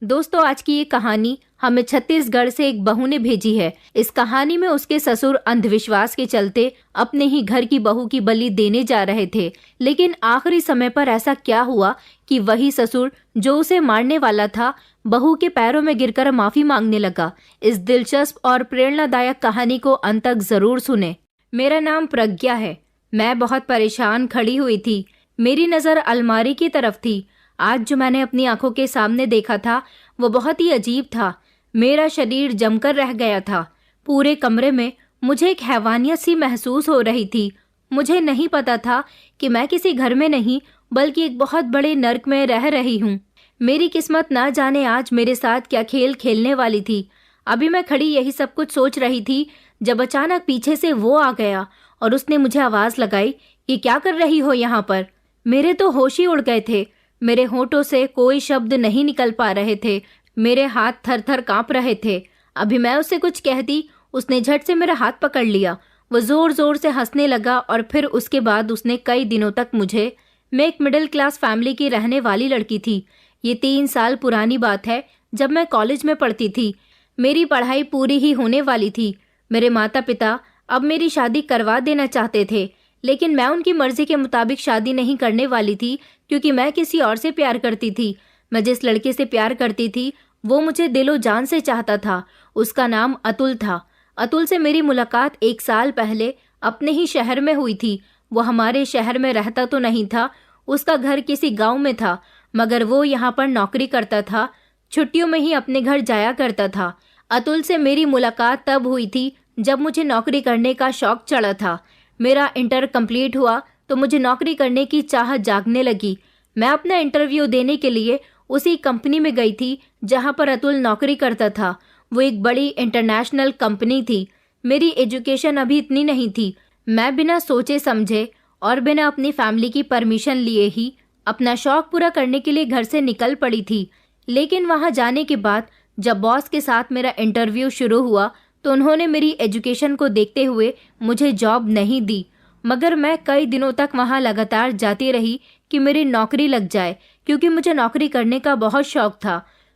दोस्तों, आज की ये कहानी हमें छत्तीसगढ़ से एक बहू ने भेजी है। इस कहानी में उसके ससुर अंधविश्वास के चलते अपने ही घर की बहू की बलि देने जा रहे थे, लेकिन आखिरी समय पर ऐसा क्या हुआ कि वही ससुर जो उसे मारने वाला था, बहू के पैरों में गिरकर माफी मांगने लगा। इस दिलचस्प और प्रेरणादायक कहानी को अंत तक जरूर सुने। मेरा नाम प्रज्ञा है। मैं बहुत परेशान खड़ी हुई थी। मेरी नजर अलमारी की तरफ थी। आज जो मैंने अपनी आंखों के सामने देखा था वो बहुत ही अजीब था। मेरा शरीर जमकर रह गया था। पूरे कमरे में मुझे एक हैवानियत सी महसूस हो रही थी। मुझे नहीं पता था कि मैं किसी घर में नहीं बल्कि एक बहुत बड़े नर्क में रह रही हूँ। मेरी किस्मत ना जाने आज मेरे साथ क्या खेल खेलने वाली थी। अभी मैं खड़ी यही सब कुछ सोच रही थी जब अचानक पीछे से वो आ गया और उसने मुझे आवाज लगाई, ये क्या कर रही हो यहाँ पर। मेरे तो होश ही उड़ गए थे। मेरे होठों से कोई शब्द नहीं निकल पा रहे थे। मेरे हाथ थर थर कांप रहे थे। अभी मैं उससे कुछ कहती, उसने झट से मेरा हाथ पकड़ लिया। वो जोर जोर से हंसने लगा और फिर उसके बाद उसने कई दिनों तक मैं एक मिडिल क्लास फैमिली की रहने वाली लड़की थी। ये 3 साल पुरानी बात है, जब मैं कॉलेज में पढ़ती थी। मेरी पढ़ाई पूरी ही होने वाली थी। मेरे माता पिता अब मेरी शादी करवा देना चाहते थे, लेकिन मैं उनकी मर्जी के मुताबिक शादी नहीं करने वाली थी, क्योंकि मैं किसी और से प्यार करती थी। मैं जिस लड़के से प्यार करती थी वो मुझे दिलो जान से चाहता था। उसका नाम अतुल था। अतुल से मेरी मुलाकात 1 साल पहले अपने ही शहर में हुई थी। वो हमारे शहर में रहता तो नहीं था, उसका घर किसी गांव में था, मगर वो यहाँ पर नौकरी करता था। छुट्टियों में ही अपने घर जाया करता था। अतुल से मेरी मुलाकात तब हुई थी जब मुझे नौकरी करने का शौक चढ़ा था। मेरा इंटर कंप्लीट हुआ तो मुझे नौकरी करने की चाह जागने लगी। मैं अपना इंटरव्यू देने के लिए उसी कंपनी में गई थी जहां पर अतुल नौकरी करता था। वो एक बड़ी इंटरनेशनल कंपनी थी। मेरी एजुकेशन अभी इतनी नहीं थी। मैं बिना सोचे समझे और बिना अपनी फैमिली की परमिशन लिए ही अपना शौक पूरा करने के लिए घर से निकल पड़ी थी। लेकिन वहां जाने के बाद जब बॉस के साथ मेरा इंटरव्यू शुरू हुआ तो उन्होंने मेरी एजुकेशन को देखते हुए मुझे जॉब नहीं दी, मगर मैं कई दिनों तक वहां लगातार जाती रही कि मेरी नौकरी लग जाए, क्योंकि मुझे नौकरी करने का बहुत शौक था।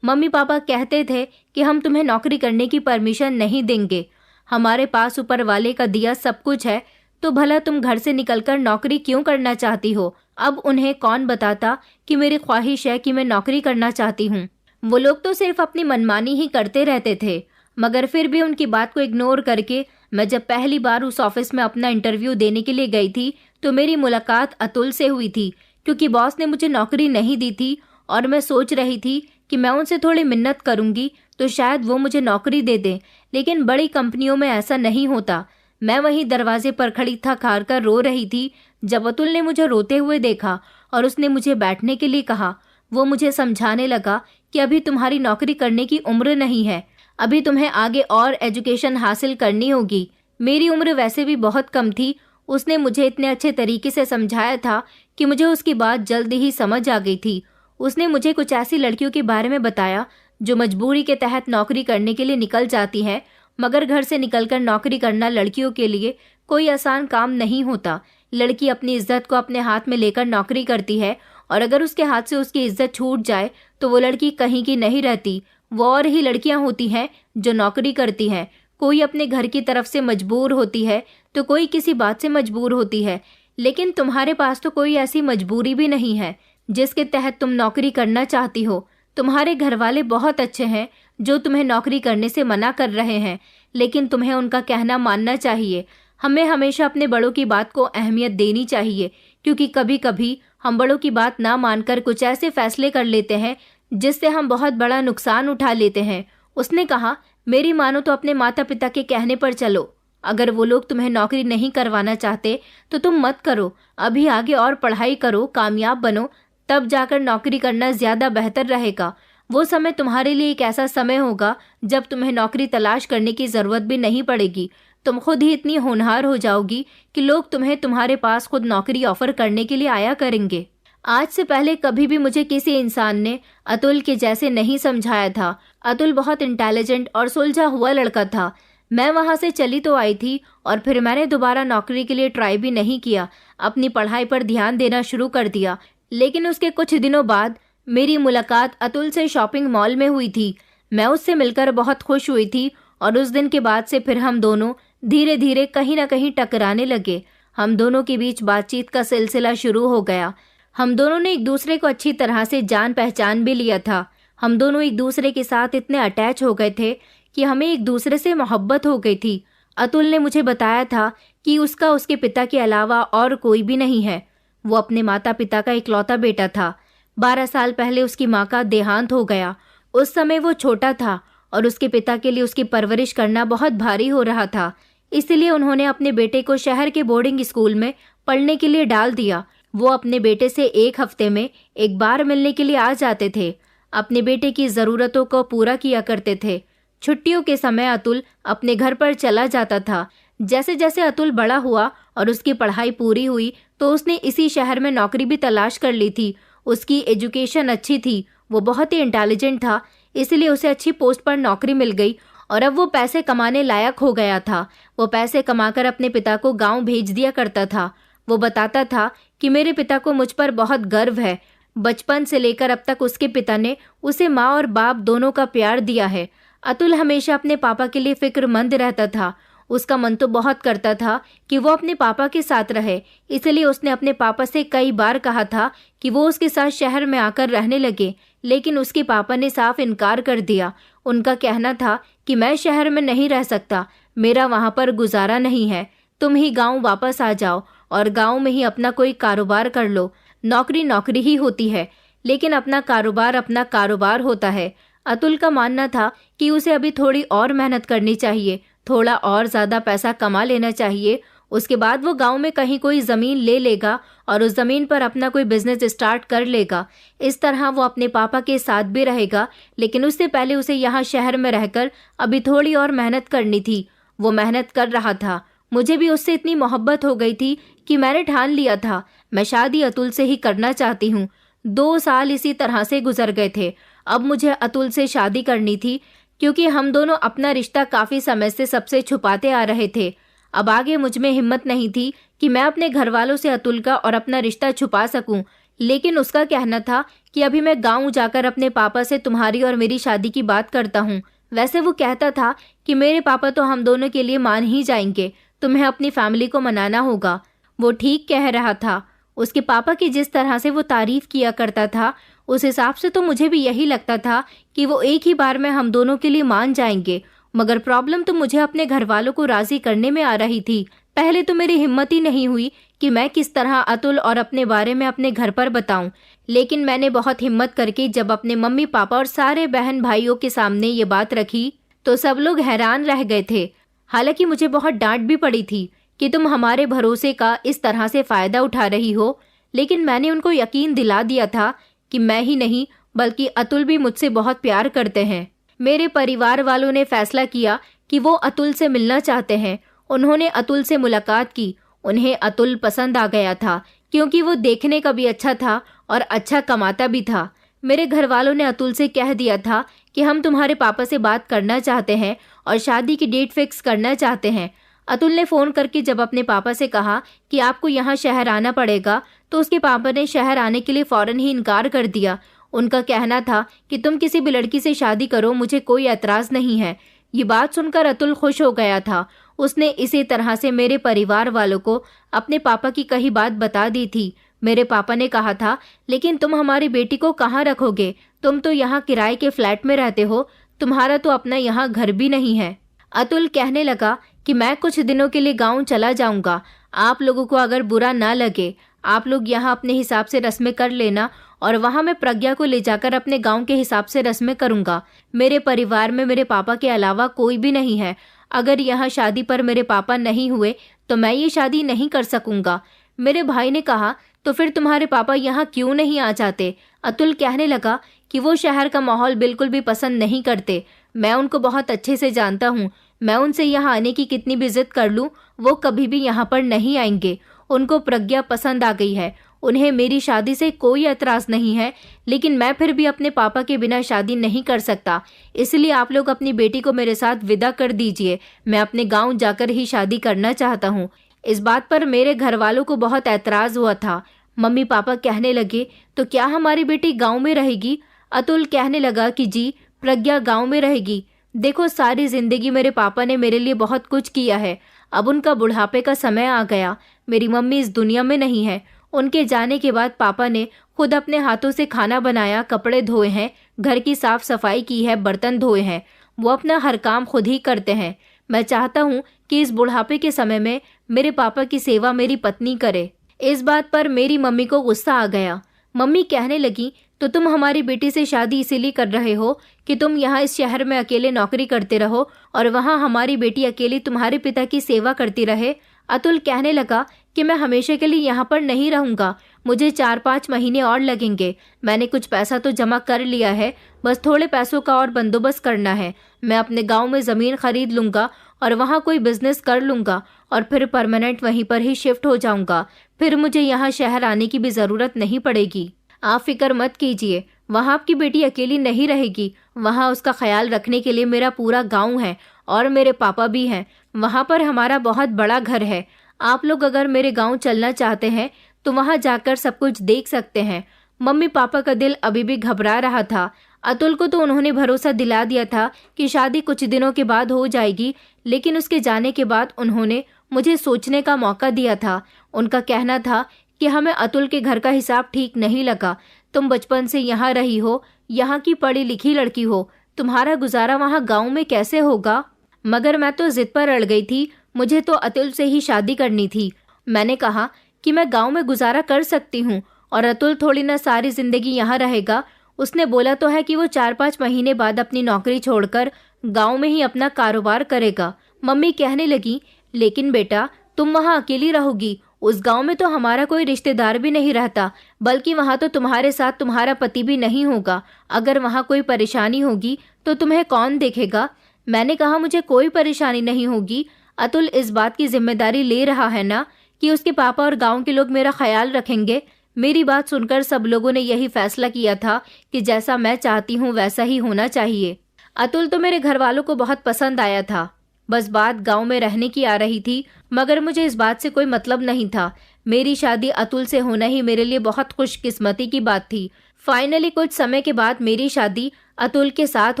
मम्मी पापा कहते थे कि हम तुम्हें नौकरी करने की परमिशन नहीं देंगे, हमारे पास ऊपर वाले का दिया सब कुछ है, तो भला तुम घर से निकलकर नौकरी क्यों करना चाहती हो। अब उन्हें कौन बताता कि मेरी ख्वाहिश है कि मैं नौकरी करना चाहती हूँ। वो लोग तो सिर्फ अपनी मनमानी ही करते रहते थे, मगर फिर भी उनकी बात को इग्नोर करके मैं जब पहली बार उस ऑफिस में अपना इंटरव्यू देने के लिए गई थी तो मेरी मुलाकात अतुल से हुई थी। क्योंकि बॉस ने मुझे नौकरी नहीं दी थी और मैं सोच रही थी कि मैं उनसे थोड़ी मिन्नत करूंगी तो शायद वो मुझे नौकरी दे दें, लेकिन बड़ी कंपनियों में ऐसा नहीं होता। मैं वहीं दरवाजे पर खड़ी थक हार कर रो रही थी जब अतुल ने मुझे रोते हुए देखा और उसने मुझे बैठने के लिए कहा। वो मुझे समझाने लगा कि अभी तुम्हारी नौकरी करने की उम्र नहीं है, अभी तुम्हें आगे और एजुकेशन हासिल करनी होगी। मेरी उम्र वैसे भी बहुत कम थी। उसने मुझे इतने अच्छे तरीके से समझाया था कि मुझे उसकी बात जल्दी ही समझ आ गई थी। उसने मुझे कुछ ऐसी लड़कियों के बारे में बताया जो मजबूरी के तहत नौकरी करने के लिए निकल जाती हैं, मगर घर से निकलकर नौकरी करना लड़कियों के लिए कोई आसान काम नहीं होता। लड़की अपनी इज्जत को अपने हाथ में लेकर नौकरी करती है और अगर उसके हाथ से उसकी इज्जत छूट जाए तो वो लड़की कहीं की नहीं रहती। वो और ही लड़कियां होती हैं जो नौकरी करती हैं। कोई अपने घर की तरफ से मजबूर होती है तो कोई किसी बात से मजबूर होती है, लेकिन तुम्हारे पास तो कोई ऐसी मजबूरी भी नहीं है जिसके तहत तुम नौकरी करना चाहती हो। तुम्हारे घर वाले बहुत अच्छे हैं जो तुम्हें नौकरी करने से मना कर रहे हैं, लेकिन तुम्हें उनका कहना मानना चाहिए। हमें हमेशा अपने बड़ों की बात को अहमियत देनी चाहिए, क्योंकि कभी कभी हम बड़ों की बात ना मानकर कुछ ऐसे फैसले कर लेते हैं जिससे हम बहुत बड़ा नुकसान उठा लेते हैं। उसने कहा, मेरी मानो तो अपने माता पिता के कहने पर चलो। अगर वो लोग तुम्हें नौकरी नहीं करवाना चाहते तो तुम मत करो। अभी आगे और पढ़ाई करो, कामयाब बनो, तब जाकर नौकरी करना ज्यादा बेहतर रहेगा। वो समय तुम्हारे लिए एक ऐसा समय होगा जब तुम्हें नौकरी तलाश करने की जरूरत भी नहीं पड़ेगी। तुम खुद ही इतनी होनहार हो जाओगी कि लोग तुम्हें तुम्हारे पास खुद नौकरी ऑफर करने के लिए आया करेंगे। आज से पहले कभी भी मुझे किसी इंसान ने अतुल के जैसे नहीं समझाया था। अतुल बहुत इंटेलिजेंट और सुलझा हुआ लड़का था। मैं वहां से चली तो आई थी और फिर मैंने दोबारा नौकरी के लिए ट्राई भी नहीं किया। अपनी पढ़ाई पर ध्यान देना शुरू कर दिया। लेकिन उसके कुछ दिनों बाद मेरी मुलाकात अतुल से शॉपिंग मॉल में हुई थी। मैं उससे मिलकर बहुत खुश हुई थी और उस दिन के बाद से फिर हम दोनों धीरे धीरे कहीं ना कहीं टकराने लगे। हम दोनों के बीच बातचीत का सिलसिला शुरू हो गया। हम दोनों ने एक दूसरे को अच्छी तरह से जान पहचान भी लिया था। हम दोनों एक दूसरे के साथ इतने अटैच हो गए थे कि हमें एक दूसरे से मोहब्बत हो गई थी। अतुल ने मुझे बताया था कि उसका उसके पिता के अलावा और कोई भी नहीं है। वो अपने माता पिता का इकलौता बेटा था। 12 साल पहले उसकी माँ का देहांत हो गया। उस समय वो छोटा था और उसके पिता के लिए उसकी परवरिश करना बहुत भारी हो रहा था। इसलिए उन्होंने अपने बेटे को शहर के बोर्डिंग स्कूल में पढ़ने के लिए डाल दिया। वो अपने बेटे से एक हफ्ते में एक बार मिलने के लिए आ जाते थे। अपने बेटे की ज़रूरतों को पूरा किया करते थे। छुट्टियों के समय अतुल अपने घर पर चला जाता था। जैसे जैसे अतुल बड़ा हुआ और उसकी पढ़ाई पूरी हुई तो उसने इसी शहर में नौकरी भी तलाश कर ली थी। उसकी एजुकेशन अच्छी थी, वो बहुत ही इंटेलिजेंट था, इसलिए उसे अच्छी पोस्ट पर नौकरी मिल गई और अब वो पैसे कमाने लायक हो गया था। वो पैसे कमाकर अपने पिता को गांव भेज दिया करता था। वो बताता था कि मेरे पिता को मुझ पर बहुत गर्व है। बचपन से लेकर अब तक उसके पिता ने उसे माँ और बाप दोनों का प्यार दिया है। अतुल हमेशा अपने पापा के लिए फिक्रमंद रहता था। उसका मन तो बहुत करता था कि वो अपने पापा के साथ रहे, इसलिए उसने अपने पापा से कई बार कहा था कि वो उसके साथ शहर में आकर रहने लगे, लेकिन उसके पापा ने साफ इनकार कर दिया। उनका कहना था कि मैं शहर में नहीं रह सकता, मेरा वहाँ पर गुजारा नहीं है, तुम ही गाँव वापस आ जाओ और गाँव में ही अपना कोई कारोबार कर लो। नौकरी नौकरी ही होती है, लेकिन अपना कारोबार होता है। अतुल का मानना था कि उसे अभी थोड़ी और मेहनत करनी चाहिए, थोड़ा और ज़्यादा पैसा कमा लेना चाहिए। उसके बाद वो गांव में कहीं कोई ज़मीन ले लेगा और उस ज़मीन पर अपना कोई बिजनेस स्टार्ट कर लेगा। इस तरह वो अपने पापा के साथ भी रहेगा, लेकिन उससे पहले उसे यहाँ शहर में रहकर अभी थोड़ी और मेहनत करनी थी। वो मेहनत कर रहा था। मुझे भी उससे इतनी मोहब्बत हो गई थी कि मैंने ठान लिया था मैं शादी अतुल से ही करना चाहती हूँ। 2 साल इसी तरह से गुजर गए थे। अब मुझे अतुल से शादी करनी थी, क्योंकि हम दोनों अपना रिश्ता काफ़ी समय से सबसे छुपाते आ रहे थे। अब आगे मुझ में हिम्मत नहीं थी कि मैं अपने घर वालों से अतुल का और अपना रिश्ता छुपा सकूं, लेकिन उसका कहना था कि अभी मैं गाँव जाकर अपने पापा से तुम्हारी और मेरी शादी की बात करता हूँ। वैसे वो कहता था कि मेरे पापा तो हम दोनों के लिए मान ही जाएंगे, तुम्हें अपनी फैमिली को मनाना होगा। वो ठीक कह रहा था। उसके पापा की जिस तरह से वो तारीफ किया करता था, उस हिसाब से तो मुझे भी यही लगता था कि वो एक ही बार में हम दोनों के लिए मान जाएंगे। मगर प्रॉब्लम तो मुझे अपने घर वालों को राजी करने में आ रही थी। पहले तो मेरी हिम्मत ही नहीं हुई कि मैं किस तरह अतुल और अपने बारे में अपने घर पर बताऊं, लेकिन मैंने बहुत हिम्मत करके जब अपने मम्मी पापा और सारे बहन भाइयों के सामने ये बात रखी तो सब लोग हैरान रह गए थे। हालांकि मुझे बहुत डांट भी पड़ी थी कि तुम हमारे भरोसे का इस तरह से फायदा उठा रही हो, लेकिन मैंने उनको यकीन दिला दिया था कि मैं ही नहीं बल्कि अतुल भी मुझसे बहुत प्यार करते हैं। मेरे परिवार वालों ने फैसला किया कि वो अतुल से मिलना चाहते हैं। उन्होंने अतुल से मुलाकात की। उन्हें अतुल पसंद आ गया था, क्योंकि वो देखने का भी अच्छा था और अच्छा कमाता भी था। मेरे घर वालों ने अतुल से कह दिया था कि हम तुम्हारे पापा से बात करना चाहते हैं और शादी की डेट फिक्स करना चाहते हैं। अतुल ने फ़ोन करके जब अपने पापा से कहा कि आपको यहाँ शहर आना पड़ेगा, तो उसके पापा ने शहर आने के लिए फ़ौरन ही इनकार कर दिया। उनका कहना था कि तुम किसी भी लड़की से शादी करो, मुझे कोई एतराज़ नहीं है। ये बात सुनकर अतुल खुश हो गया था। उसने इसी तरह से मेरे परिवार वालों को अपने पापा की कही बात बता दी थी। मेरे पापा ने कहा था, लेकिन तुम हमारी बेटी को कहाँ रखोगे? तुम तो यहाँ किराए के फ्लैट में रहते हो, तुम्हारा तो अपना यहाँ घर भी नहीं है। अतुल कहने लगा कि मैं कुछ दिनों के लिए गाँव चला जाऊँगा। आप लोगों को अगर बुरा ना लगे, आप लोग यहाँ अपने हिसाब से रस्में कर लेना और वहाँ मैं प्रज्ञा को ले जाकर अपने गांव के हिसाब से रस्में करूँगा। मेरे परिवार में मेरे पापा के अलावा कोई भी नहीं है। अगर यहाँ शादी पर मेरे पापा नहीं हुए तो मैं ये शादी नहीं कर सकूँगा। मेरे भाई ने कहा, तो फिर तुम्हारे पापा यहाँ क्यों नहीं आ जाते? अतुल कहने लगा कि वो शहर का माहौल बिल्कुल भी पसंद नहीं करते। मैं उनको बहुत अच्छे से जानता हूँ। मैं उनसे यहाँ आने की कितनी भी जिद कर लूँ, वो कभी भी यहाँ पर नहीं आएंगे। उनको प्रज्ञा पसंद आ गई है। उन्हें मेरी शादी से कोई एतराज़ नहीं है, लेकिन मैं फिर भी अपने पापा के बिना शादी नहीं कर सकता। इसलिए आप लोग अपनी बेटी को मेरे साथ विदा कर दीजिए। मैं अपने गांव जाकर ही शादी करना चाहता हूँ। इस बात पर मेरे घर वालों को बहुत एतराज़ हुआ था। मम्मी पापा कहने लगे, तो क्या हमारी बेटी गांव में रहेगी? अतुल कहने लगा कि जी, प्रज्ञा गांव में रहेगी। देखो, सारी जिंदगी मेरे पापा ने मेरे लिए बहुत कुछ किया है। अब उनका बुढ़ापे का समय आ गया। मेरी मम्मी इस दुनिया में नहीं है। उनके जाने के बाद पापा ने खुद अपने हाथों से खाना बनाया, कपड़े धोए हैं, घर की साफ सफाई की है, बर्तन धोए हैं। वो अपना हर काम खुद ही करते हैं। मैं चाहता हूँ कि इस बुढ़ापे के समय में मेरे पापा की सेवा मेरी पत्नी करे। इस बात पर मेरी मम्मी को गुस्सा आ गया। मम्मी कहने लगी, तो तुम हमारी बेटी से शादी इसीलिए कर रहे हो कि तुम यहाँ इस शहर में अकेले नौकरी करते रहो और वहाँ हमारी बेटी अकेली तुम्हारे पिता की सेवा करती रहे? अतुल कहने लगा कि मैं हमेशा के लिए यहाँ पर नहीं रहूँगा। मुझे 4-5 महीने और लगेंगे। मैंने कुछ पैसा तो जमा कर लिया है, बस थोड़े पैसों का और बंदोबस्त करना है। मैं अपने गाँव में ज़मीन खरीद लूँगा और वहाँ कोई बिजनेस कर लूँगा और फिर परमानेंट वहीं पर ही शिफ्ट हो जाऊँगा। फिर मुझे यहाँ शहर आने की भी ज़रूरत नहीं पड़ेगी। आप फिक्र मत कीजिए, वहाँ आपकी बेटी अकेली नहीं रहेगी। वहाँ उसका ख्याल रखने के लिए मेरा पूरा गांव है और मेरे पापा भी हैं। वहाँ पर हमारा बहुत बड़ा घर है। आप लोग अगर मेरे गांव चलना चाहते हैं तो वहाँ जाकर सब कुछ देख सकते हैं। मम्मी पापा का दिल अभी भी घबरा रहा था। अतुल को तो उन्होंने भरोसा दिला दिया था कि शादी कुछ दिनों के बाद हो जाएगी, लेकिन उसके जाने के बाद उन्होंने मुझे सोचने का मौका दिया था। उनका कहना था कि हमें अतुल के घर का हिसाब ठीक नहीं लगा। तुम बचपन से यहाँ रही हो, यहाँ की पढ़ी लिखी लड़की हो, तुम्हारा गुजारा वहाँ गांव में कैसे होगा? मगर मैं तो जिद पर अड़ गई थी। मुझे तो अतुल से ही शादी करनी थी। मैंने कहा कि मैं गांव में गुजारा कर सकती हूँ और अतुल थोड़ी ना सारी जिंदगी यहाँ रहेगा। उसने बोला तो है कि वो 4-5 महीने बाद अपनी नौकरी छोड़कर गाँव में ही अपना कारोबार करेगा। मम्मी कहने लगी, लेकिन बेटा तुम वहाँ अकेली रहोगी। उस गांव में तो हमारा कोई रिश्तेदार भी नहीं रहता, बल्कि वहाँ तो तुम्हारे साथ तुम्हारा पति भी नहीं होगा। अगर वहाँ कोई परेशानी होगी तो तुम्हें कौन देखेगा? मैंने कहा, मुझे कोई परेशानी नहीं होगी। अतुल इस बात की जिम्मेदारी ले रहा है ना कि उसके पापा और गांव के लोग मेरा ख्याल रखेंगे। मेरी बात सुनकर सब लोगों ने यही फैसला किया था कि जैसा मैं चाहती हूँ वैसा ही होना चाहिए। अतुल तो मेरे घर वालों को बहुत पसंद आया था। बस बात गांव में रहने की आ रही थी, मगर मुझे इस बात से कोई मतलब नहीं था। मेरी शादी अतुल से होना ही मेरे लिए बहुत खुशकिस्मती की बात थी। फाइनली कुछ समय के बाद मेरी शादी अतुल के साथ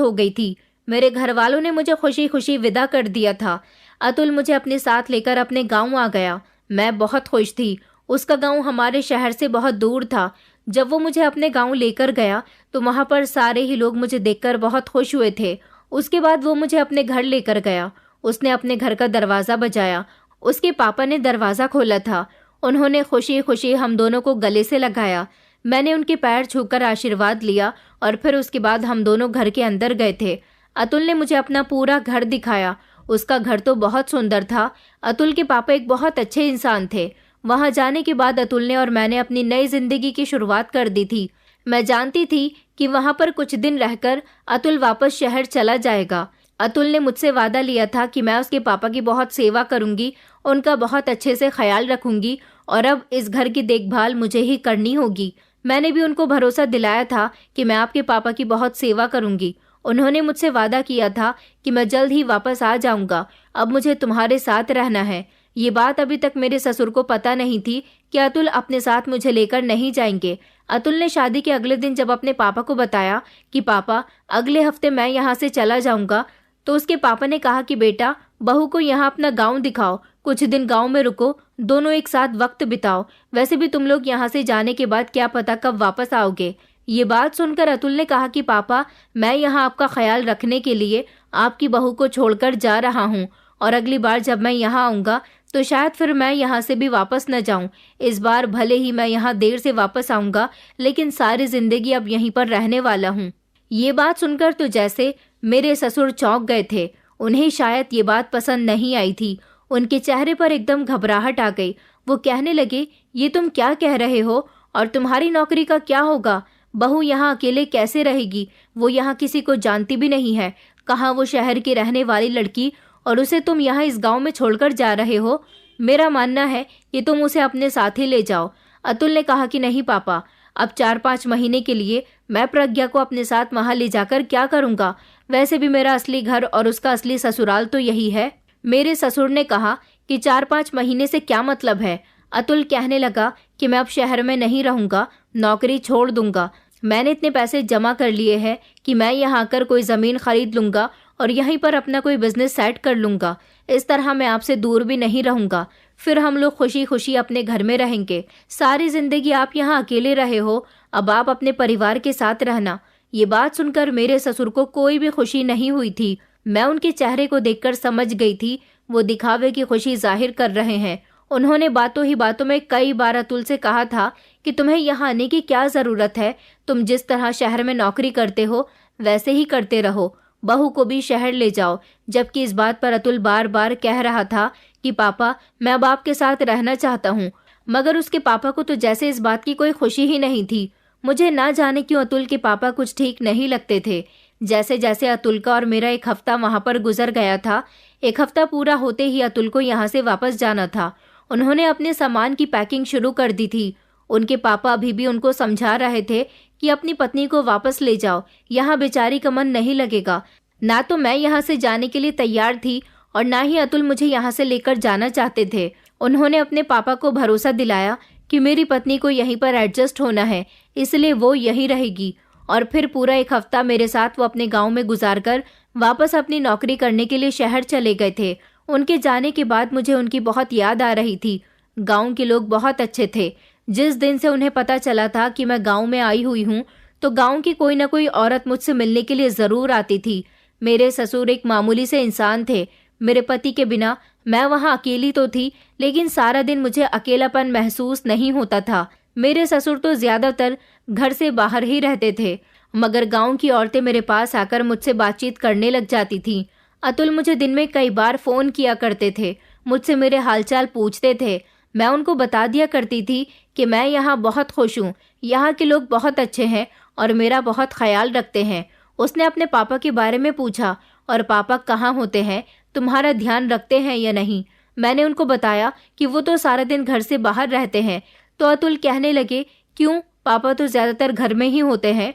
हो गई थी। मेरे घर वालों ने मुझे खुशी खुशी विदा कर दिया था। अतुल मुझे अपने साथ लेकर अपने गाँव आ गया। मैं बहुत खुश थी। उसका गाँव हमारे शहर से बहुत दूर था। जब वो मुझे अपने गाँव लेकर गया तो वहाँ पर सारे ही लोग मुझे देखकर बहुत खुश हुए थे। उसके बाद वो मुझे अपने घर लेकर गया। उसने अपने घर का दरवाज़ा बजाया। उसके पापा ने दरवाज़ा खोला था। उन्होंने खुशी खुशी हम दोनों को गले से लगाया। मैंने उनके पैर छूकर आशीर्वाद लिया और फिर उसके बाद हम दोनों घर के अंदर गए थे। अतुल ने मुझे अपना पूरा घर दिखाया। उसका घर तो बहुत सुंदर था। अतुल के पापा एक बहुत अच्छे इंसान थे। वहाँ जाने के बाद अतुल ने और मैंने अपनी नई जिंदगी की शुरुआत कर दी थी। मैं जानती थी कि वहाँ पर कुछ दिन रहकर अतुल वापस शहर चला जाएगा। अतुल ने मुझसे वादा लिया था कि मैं उसके पापा की बहुत सेवा करूंगी, उनका बहुत अच्छे से ख्याल रखूंगी और अब इस घर की देखभाल मुझे ही करनी होगी। मैंने भी उनको भरोसा दिलाया था कि मैं आपके पापा की बहुत सेवा करूंगी। उन्होंने मुझसे वादा किया था कि मैं जल्द ही वापस आ जाऊंगा। अब मुझे तुम्हारे साथ रहना है। ये बात अभी तक मेरे ससुर को पता नहीं थी कि अतुल अपने साथ मुझे लेकर नहीं जाएंगे। अतुल ने शादी के अगले दिन जब अपने पापा को बताया कि पापा अगले हफ्ते मैं यहाँ से चला जाऊंगा, तो उसके पापा ने कहा कि बेटा बहू को यहाँ अपना गांव दिखाओ, कुछ दिन गांव में रुको, दोनों एक साथ वक्त बिताओ। वैसे भी तुम लोग यहाँ से जाने के बाद क्या पता कब वापस आओगे। ये बात सुनकर अतुल ने कहा कि पापा मैं यहाँ आपका ख्याल रखने के लिए आपकी बहू को छोड़कर जा रहा हूँ और अगली बार जब मैं यहाँ आऊँगा तो शायद फिर मैं यहाँ से भी वापस न जाऊँ। इस बार भले ही मैं यहाँ देर से वापस आऊँगा, लेकिन सारी जिंदगी अब यहीं पर रहने वाला हूँ। ये बात सुनकर तो जैसे मेरे ससुर चौंक गए थे। उन्हें शायद ये बात पसंद नहीं आई थी। उनके चेहरे पर एकदम घबराहट आ गई। वो कहने लगे, ये तुम क्या कह रहे हो और तुम्हारी नौकरी का क्या होगा? बहू यहाँ अकेले कैसे रहेगी? वो यहाँ किसी को जानती भी नहीं है। कहाँ वो शहर की रहने वाली लड़की और उसे तुम यहाँ इस गांव में छोड़कर जा रहे हो? मेरा मानना है कि तुम उसे अपने साथ ही ले जाओ। अतुल ने कहा कि नहीं पापा, अब 4-5 महीने के लिए मैं प्रज्ञा को अपने साथ वहाँ ले जाकर क्या करूँगा? वैसे भी मेरा असली घर और उसका असली ससुराल तो यही है। मेरे ससुर ने कहा कि 4-5 महीने से क्या मतलब है? अतुल कहने लगा कि मैं अब शहर में नहीं रहूंगा, नौकरी छोड़ दूंगा। मैंने इतने पैसे जमा कर लिए हैं कि मैं यहाँ आकर कोई ज़मीन खरीद लूंगा और यहीं पर अपना कोई बिजनेस सेट कर लूंगा। इस तरह मैं आपसे दूर भी नहीं रहूंगा। फिर हम लोग खुशी खुशी अपने घर में रहेंगे। सारी जिंदगी आप यहाँ अकेले रहे हो, अब आप अपने परिवार के साथ रहना। ये बात सुनकर मेरे ससुर को कोई भी खुशी नहीं हुई थी। मैं उनके चेहरे को देखकर समझ गई थी वो दिखावे की खुशी जाहिर कर रहे हैं। उन्होंने बातों ही बातों में कई बार अतुल से कहा था कि तुम्हें यहाँ आने की क्या जरूरत है, तुम जिस तरह शहर में नौकरी करते हो वैसे ही करते रहो, बहू को भी शहर ले जाओ। जबकि इस बात पर अतुल बार बार कह रहा था कि पापा मैं अब आपके साथ रहना चाहता हूँ, मगर उसके पापा को तो जैसे इस बात की कोई खुशी ही नहीं थी। मुझे ना जाने क्यों अतुल के पापा कुछ ठीक नहीं लगते थे। जैसे जैसे अतुल का और मेरा एक हफ्ता वहां पर गुजर गया था, एक हफ्ता पूरा होते ही अतुल को यहाँ से वापस जाना था। उन्होंने अपने सामान की पैकिंग शुरू कर दी थी। उनके पापा अभी भी उनको समझा रहे थे कि अपनी पत्नी को वापस ले जाओ, यहाँ बेचारी का मन नहीं लगेगा। ना तो मैं यहाँ से जाने के लिए तैयार थी और ना ही अतुल मुझे यहाँ से लेकर जाना चाहते थे। उन्होंने अपने पापा को भरोसा दिलाया कि मेरी पत्नी को यहीं पर एडजस्ट होना है, इसलिए वो यहीं रहेगी। और फिर पूरा एक हफ्ता मेरे साथ वो अपने गांव में गुजारकर वापस अपनी नौकरी करने के लिए शहर चले गए थे। उनके जाने के बाद मुझे उनकी बहुत याद आ रही थी। गांव के लोग बहुत अच्छे थे। जिस दिन से उन्हें पता चला था कि मैं गांव में आई हुई हूँ तो गांव की कोई ना कोई औरत मुझसे मिलने के लिए जरूर आती थी। मेरे ससुर एक मामूली से इंसान थे। मेरे पति के बिना मैं वहाँ अकेली तो थी, लेकिन सारा दिन मुझे अकेलापन महसूस नहीं होता था। मेरे ससुर तो ज्यादातर घर से बाहर ही रहते थे, मगर गांव की औरतें मेरे पास आकर मुझसे बातचीत करने लग जाती थीं। अतुल मुझे दिन में कई बार फोन किया करते थे, मुझसे मेरे हालचाल पूछते थे। मैं उनको बता दिया करती थी कि मैं यहाँ बहुत खुश हूँ, यहाँ के लोग बहुत अच्छे हैं और मेरा बहुत ख्याल रखते हैं। उसने अपने पापा के बारे में पूछा, और पापा कहाँ होते हैं, तुम्हारा ध्यान रखते हैं या नहीं। मैंने उनको बताया कि वो तो सारा दिन घर से बाहर रहते हैं। तो अतुल कहने लगे, क्यों, पापा तो ज्यादातर घर में ही होते हैं।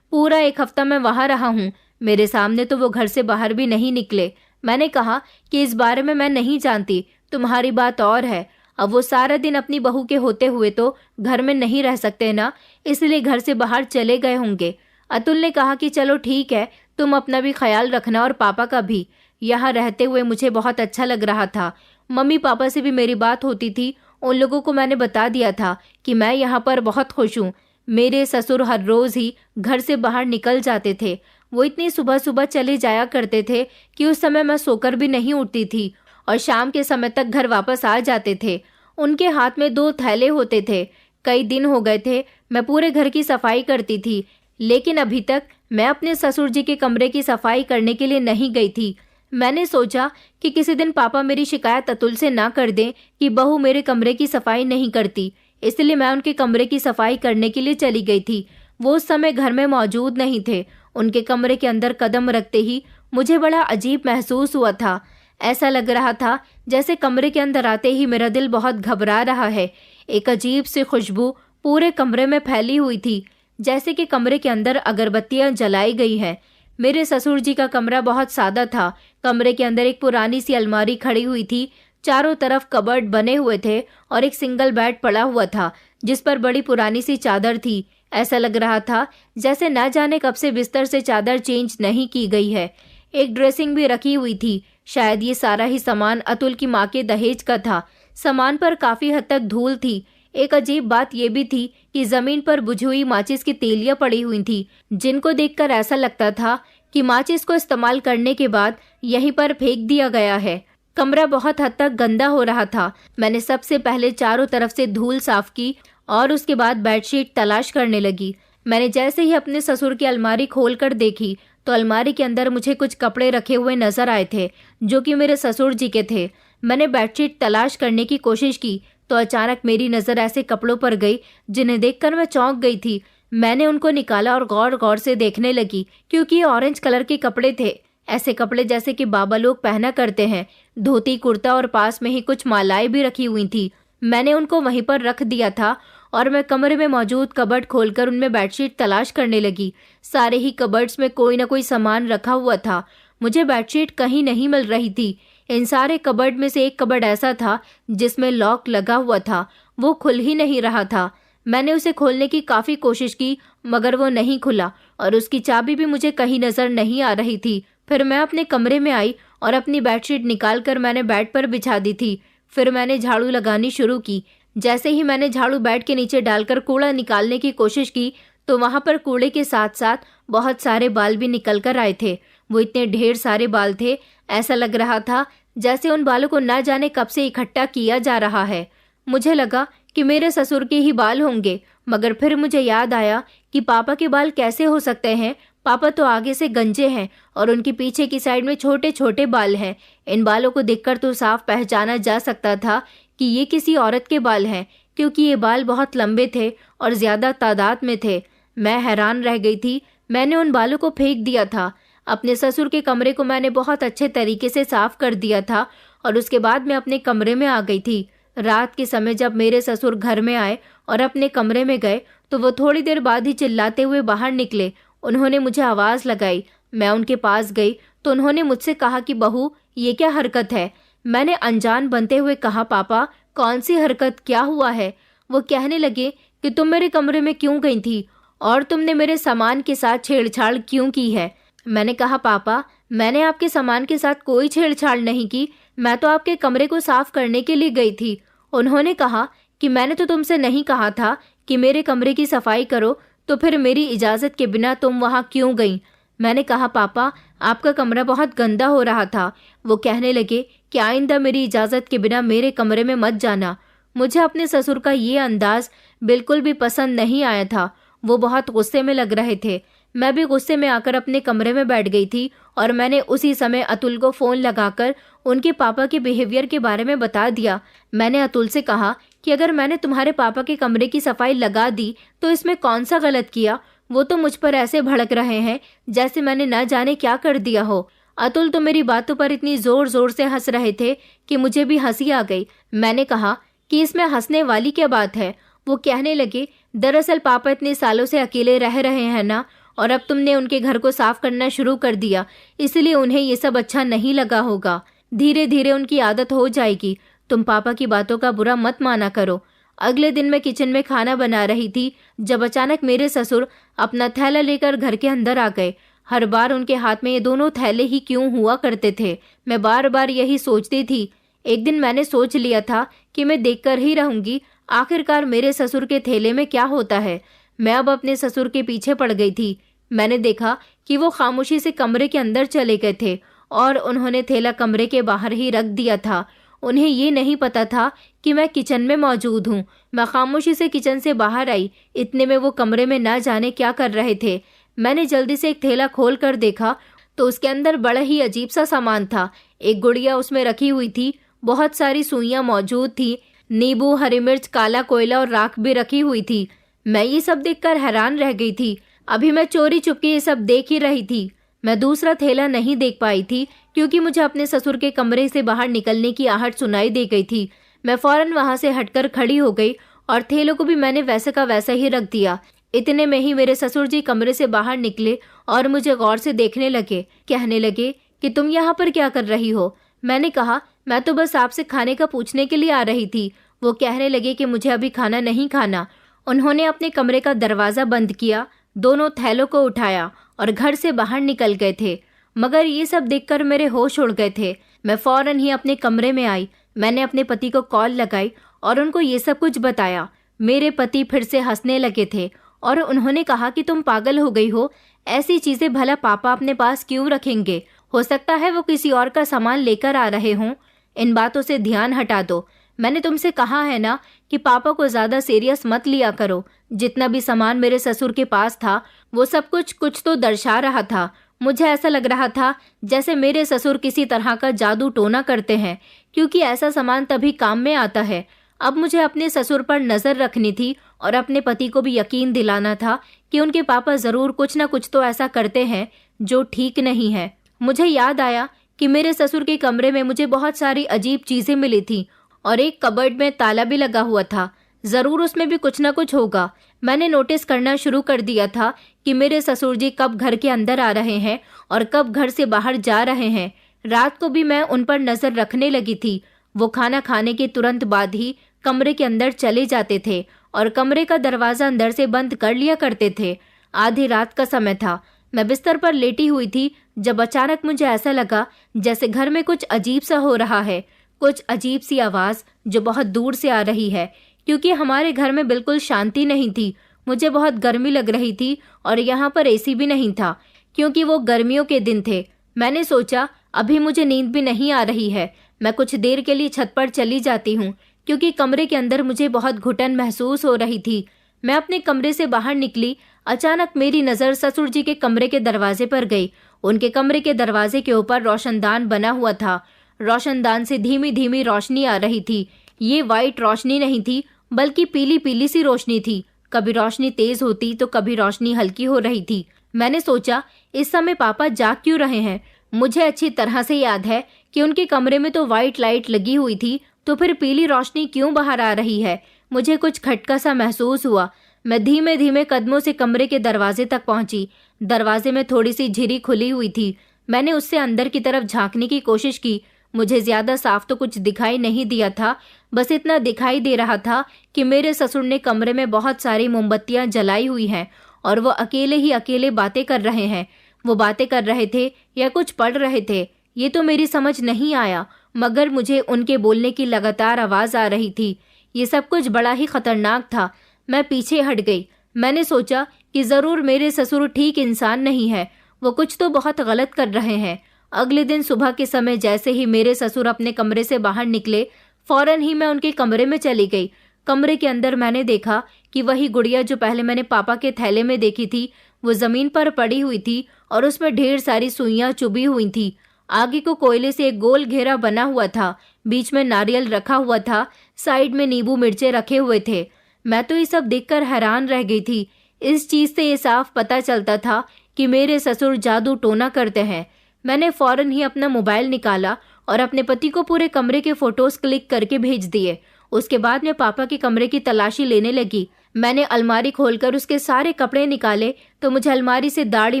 पूरा एक हफ्ता मैं वहां रहा हूँ, मेरे सामने तो वो घर से बाहर भी नहीं निकले। मैंने कहा कि इस बारे में मैं नहीं जानती, तुम्हारी बात और है। अब वो सारा दिन अपनी बहू के होते हुए तो घर में नहीं रह सकते ना, इसलिए घर से बाहर चले गए होंगे। अतुल ने कहा कि चलो ठीक है, तुम अपना भी ख्याल रखना और पापा का भी। यहाँ रहते हुए मुझे बहुत अच्छा लग रहा था। मम्मी पापा से भी मेरी बात होती थी। उन लोगों को मैंने बता दिया था कि मैं यहाँ पर बहुत खुश हूँ। मेरे ससुर हर रोज ही घर से बाहर निकल जाते थे। वो इतनी सुबह सुबह चले जाया करते थे कि उस समय मैं सोकर भी नहीं उठती थी और शाम के समय तक घर वापस आ जाते थे। उनके हाथ में 2 थैले होते थे। कई दिन हो गए थे मैं पूरे घर की सफाई करती थी, लेकिन अभी तक मैं अपने ससुर जी के कमरे की सफाई करने के लिए नहीं गई थी। मैंने सोचा कि किसी दिन पापा मेरी शिकायत अतुल से ना कर दें कि बहू मेरे कमरे की सफाई नहीं करती, इसलिए मैं उनके कमरे की सफाई करने के लिए चली गई थी। वो उस समय घर में मौजूद नहीं थे। उनके कमरे के अंदर कदम रखते ही मुझे बड़ा अजीब महसूस हुआ था। ऐसा लग रहा था जैसे कमरे के अंदर आते ही मेरा दिल बहुत घबरा रहा है। एक अजीब सी खुशबू पूरे कमरे में फैली हुई थी, जैसे कि कमरे के अंदर अगरबत्तियां जलाई गई हैं। मेरे ससुर जी का कमरा बहुत सादा था। कमरे के अंदर एक पुरानी सी अलमारी खड़ी हुई थी, चारों तरफ कबर्ड बने हुए थे और एक सिंगल बेड पड़ा हुआ था जिस पर बड़ी पुरानी सी चादर थी। ऐसा लग रहा था जैसे ना जाने कब से बिस्तर से चादर चेंज नहीं की गई है। एक ड्रेसिंग भी रखी हुई थी। शायद ये सारा ही सामान अतुल की माँ के दहेज का था। सामान पर काफी हद तक धूल थी। एक अजीब बात यह भी थी कि जमीन पर बुझी हुई माचिस की तीलियां पड़ी हुई थी, जिनको देखकर ऐसा लगता था कि माचिस को इस्तेमाल करने के बाद यहीं पर फेंक दिया गया है। कमरा बहुत हद तक गंदा हो रहा था। मैंने सबसे पहले चारों तरफ से धूल साफ की और उसके बाद बेडशीट तलाश करने लगी। मैंने जैसे ही अपने ससुर की अलमारी खोलकर देखी तो अलमारी के अंदर मुझे कुछ कपड़े रखे हुए नजर आए थे जो कि मेरे ससुर जी के थे। मैंने बेडशीट तलाश करने की कोशिश की तो अचानक मेरी नजर ऐसे कपड़ों पर गई जिन्हें देखकर मैं चौंक गई थी। मैंने उनको निकाला और गौर गौर से देखने लगी, क्योंकि ये ऑरेंज कलर के कपड़े थे। ऐसे कपड़े जैसे कि बाबा लोग पहना करते हैं, धोती कुर्ता और पास में ही कुछ मालाएं भी रखी हुई थी। मैंने उनको वहीं पर रख दिया था और मैं कमरे में मौजूद कबर्ड खोलकर उनमें बेडशीट तलाश करने लगी। सारे ही कबर्ड्स में कोई ना कोई सामान रखा हुआ था। मुझे बेडशीट कहीं नहीं मिल रही थी। इन सारे कबर्ड में से एक कबर्ड ऐसा था जिसमें लॉक लगा हुआ था। वो खुल ही नहीं रहा था। मैंने उसे खोलने की काफ़ी कोशिश की मगर वो नहीं खुला और उसकी चाबी भी मुझे कहीं नज़र नहीं आ रही थी। फिर मैं अपने कमरे में आई और अपनी बेडशीट निकाल कर मैंने बेड पर बिछा दी थी। फिर मैंने झाड़ू लगानी शुरू की। जैसे ही मैंने झाड़ू बेड के नीचे डालकर कूड़ा निकालने की कोशिश की तो वहाँ पर कूड़े के साथ साथ बहुत सारे बाल भी निकल कर आए थे। वो इतने ढेर सारे बाल थे, ऐसा लग रहा था जैसे उन बालों को ना जाने कब से इकट्ठा किया जा रहा है। मुझे लगा कि मेरे ससुर के ही बाल होंगे, मगर फिर मुझे याद आया कि पापा के बाल कैसे हो सकते हैं। पापा तो आगे से गंजे हैं और उनके पीछे की साइड में छोटे छोटे बाल हैं। इन बालों को देखकर तो साफ पहचाना जा सकता था कि ये किसी औरत के बाल हैं, क्योंकि ये बाल बहुत लंबे थे और ज्यादा तादाद में थे। मैं हैरान रह गई थी। मैंने उन बालों को फेंक दिया था। अपने ससुर के कमरे को मैंने बहुत अच्छे तरीके से साफ कर दिया था और उसके बाद मैं अपने कमरे में आ गई थी। रात के समय जब मेरे ससुर घर में आए और अपने कमरे में गए तो वो थोड़ी देर बाद ही चिल्लाते हुए बाहर निकले। उन्होंने मुझे आवाज़ लगाई। मैं उनके पास गई तो उन्होंने मुझसे कहा कि बहू, ये क्या हरकत है। मैंने अनजान बनते हुए कहा, पापा कौन सी हरकत, क्या हुआ है। वो कहने लगे कि तुम मेरे कमरे में क्यों गई थी और तुमने मेरे सामान के साथ छेड़छाड़ क्यों की है। मैंने कहा, पापा मैंने आपके सामान के साथ कोई छेड़छाड़ नहीं की, मैं तो आपके कमरे को साफ करने के लिए गई थी। उन्होंने कहा कि मैंने तो तुमसे नहीं कहा था कि मेरे कमरे की सफाई करो, तो फिर मेरी इजाज़त के बिना तुम वहाँ क्यों गई। मैंने कहा, पापा आपका कमरा बहुत गंदा हो रहा था। वो कहने लगे कि आइंदा मेरी इजाज़त के बिना मेरे कमरे में मत जाना। मुझे अपने ससुर का ये अंदाज बिल्कुल भी पसंद नहीं आया था। वो बहुत गुस्से में लग रहे थे। मैं भी गुस्से में आकर अपने कमरे में बैठ गई थी और मैंने उसी समय अतुल को फ़ोन लगाकर उनके पापा के बिहेवियर के बारे में बता दिया। मैंने अतुल से कहा कि अगर मैंने तुम्हारे पापा के कमरे की सफाई लगा दी तो इसमें कौन सा गलत किया। वो तो मुझ पर ऐसे भड़क रहे हैं जैसे मैंने न जाने क्या कर दिया हो। अतुल तो मेरी बातों पर इतनी जोर जोर से हंस रहे थे कि मुझे भी हंसी आ गई। मैंने कहा कि इसमें हंसने वाली क्या बात है। वो कहने लगे, दरअसल पापा इतने सालों से अकेले रह रहे हैं ना, और अब तुमने उनके घर को साफ करना शुरू कर दिया, इसलिए उन्हें ये सब अच्छा नहीं लगा होगा। धीरे धीरे उनकी आदत हो जाएगी। तुम पापा की बातों का बुरा मत माना करो। अगले दिन मैं किचन में खाना बना रही थी जब अचानक मेरे ससुर अपना थैला लेकर घर के अंदर आ गए। हर बार उनके हाथ में ये दोनों थैले ही क्यों हुआ करते थे, मैं बार बार यही सोचती थी। एक दिन मैंने सोच लिया था कि मैं देखकर ही रहूंगी आखिरकार मेरे ससुर के थैले में क्या होता है। मैं अब अपने ससुर के पीछे पड़ गई थी। मैंने देखा कि वो खामोशी से कमरे के अंदर चले गए थे और उन्होंने थैला कमरे के बाहर ही रख दिया था। उन्हें ये नहीं पता था कि मैं किचन में मौजूद हूँ। मैं खामोशी से किचन से बाहर आई, इतने में वो कमरे में ना जाने क्या कर रहे थे। मैंने जल्दी से एक थैला खोल कर देखा तो उसके अंदर बड़ा ही अजीब सा सामान था। एक गुड़िया उसमें रखी हुई थी, बहुत सारी सुइयां मौजूद थी, नींबू, हरी मिर्च, काला कोयला और राख भी रखी हुई थी। मैं ये सब देखकर हैरान रह गई थी। अभी मैं चोरी चुपके ये सब देख ही रही थी। मैं दूसरा थैला नहीं देख पाई थी क्योंकि मुझे अपने ससुर के कमरे से बाहर निकलने की आहट सुनाई दे गई थी। मैं फौरन वहां से हटकर खड़ी हो गई और थैलों को भी मैंने वैसे का वैसा ही रख दिया। इतने में ही मेरे ससुर जी कमरे से बाहर निकले और मुझे गौर से देखने लगे। कहने लगे कि तुम यहाँ पर क्या कर रही हो। मैंने कहा, मैं तो बस आपसे खाने का पूछने के लिए आ रही थी। वो कहने लगे कि मुझे अभी खाना नहीं खाना। उन्होंने अपने कमरे का दरवाज़ा बंद किया, दोनों थैलों को उठाया और घर से बाहर निकल गए थे। मगर ये सब देखकर मेरे होश उड़ गए थे। मैं फौरन ही अपने कमरे में आई। मैंने अपने पति को कॉल लगाई और उनको ये सब कुछ बताया। मेरे पति फिर से हंसने लगे थे और उन्होंने कहा कि तुम पागल हो गई हो, ऐसी चीजें भला पापा अपने पास क्यों रखेंगे। हो सकता है वो किसी और का सामान लेकर आ रहे हों। इन बातों से ध्यान हटा दो। मैंने तुमसे कहा है ना कि पापा को ज्यादा सीरियस मत लिया करो। जितना भी सामान मेरे ससुर के पास था वो सब कुछ तो दर्शा रहा था। मुझे ऐसा लग रहा था जैसे मेरे ससुर किसी तरह का जादू टोना करते हैं, क्योंकि ऐसा सामान तभी काम में आता है। अब मुझे अपने ससुर पर नजर रखनी थी और अपने पति को भी यकीन दिलाना था कि उनके पापा जरूर कुछ न कुछ तो ऐसा करते हैं जो ठीक नहीं है। मुझे याद आया कि मेरे ससुर के कमरे में मुझे बहुत सारी अजीब चीजें मिली थी और एक कबर्ड में ताला भी लगा हुआ था। जरूर उसमें भी कुछ न कुछ होगा। मैंने नोटिस करना शुरू कर दिया था कि मेरे ससुर जी कब घर के अंदर आ रहे हैं और कब घर से बाहर जा रहे हैं। रात को भी मैं उन पर नजर रखने लगी थी। वो खाना खाने के तुरंत बाद ही कमरे के अंदर चले जाते थे और कमरे का दरवाजा अंदर से बंद कर लिया करते थे। आधी रात का समय था। मैं बिस्तर पर लेटी हुई थी जब अचानक मुझे ऐसा लगा जैसे घर में कुछ अजीब सा हो रहा है, कुछ अजीब सी आवाज जो बहुत दूर से आ रही है, क्योंकि हमारे घर में बिल्कुल शांति नहीं थी। मुझे बहुत गर्मी लग रही थी और यहाँ पर एसी भी नहीं था, क्योंकि वो गर्मियों के दिन थे। मैंने सोचा अभी मुझे नींद भी नहीं आ रही है, मैं कुछ देर के लिए छत पर चली जाती हूँ, क्योंकि कमरे के अंदर मुझे बहुत घुटन महसूस हो रही थी। मैं अपने कमरे से बाहर निकली। अचानक मेरी नज़र ससुर जी के कमरे के दरवाजे पर गई। उनके कमरे के दरवाजे के ऊपर रोशनदान बना हुआ था। रोशनदान से धीमी धीमी रोशनी आ रही थी। ये वाइट रोशनी नहीं थी, बल्कि पीली पीली सी रोशनी थी। कभी रोशनी तेज होती तो कभी रोशनी हल्की हो रही थी। मैंने सोचा इस समय पापा जाग क्यों रहे हैं। मुझे अच्छी तरह से याद है कि उनके कमरे में तो वाइट लाइट लगी हुई थी, तो फिर पीली रोशनी क्यों बाहर आ रही है। मुझे कुछ खटका सा महसूस हुआ। मैं धीमे धीमे कदमों से कमरे के दरवाजे तक पहुंची। दरवाजे में थोड़ी सी झिरी खुली हुई थी। मैंने उससे अंदर की तरफ झांकने की कोशिश की। मुझे ज्यादा साफ तो कुछ दिखाई नहीं दिया था, बस इतना दिखाई दे रहा था कि मेरे ससुर ने कमरे में बहुत सारी मोमबत्तियां जलाई हुई हैं और वो अकेले ही अकेले बातें कर रहे हैं। वो बातें कर रहे थे या कुछ पढ़ रहे थे, ये तो मेरी समझ नहीं आया, मगर मुझे उनके बोलने की लगातार आवाज आ रही थी। ये सब कुछ बड़ा ही खतरनाक था। मैं पीछे हट गई। मैंने सोचा कि जरूर मेरे ससुर ठीक इंसान नहीं है, वो कुछ तो बहुत गलत कर रहे हैं। अगले दिन सुबह के समय जैसे ही मेरे ससुर अपने कमरे से बाहर निकले, फौरन ही मैं उनके कमरे में चली गई। कमरे के अंदर मैंने देखा कि वही गुड़िया जो पहले मैंने पापा के थैले में देखी थी, वो जमीन पर पड़ी हुई थी और उसमें ढेर सारी सुइयां चुभी हुई थी। आगे को कोयले से एक गोल घेरा बना हुआ था, बीच में नारियल रखा हुआ था, साइड में नींबू मिर्चे रखे हुए थे। मैं तो ये सब देखकर हैरान रह गई थी। इस चीज से ये साफ पता चलता था कि मेरे ससुर जादू टोना करते हैं। मैंने फौरन ही अपना मोबाइल निकाला और अपने पति को पूरे कमरे के फोटोज क्लिक करके भेज दिए। उसके बाद मैं पापा के कमरे की तलाशी लेने लगी। मैंने अलमारी खोलकर उसके सारे कपड़े निकाले तो मुझे अलमारी से दाढ़ी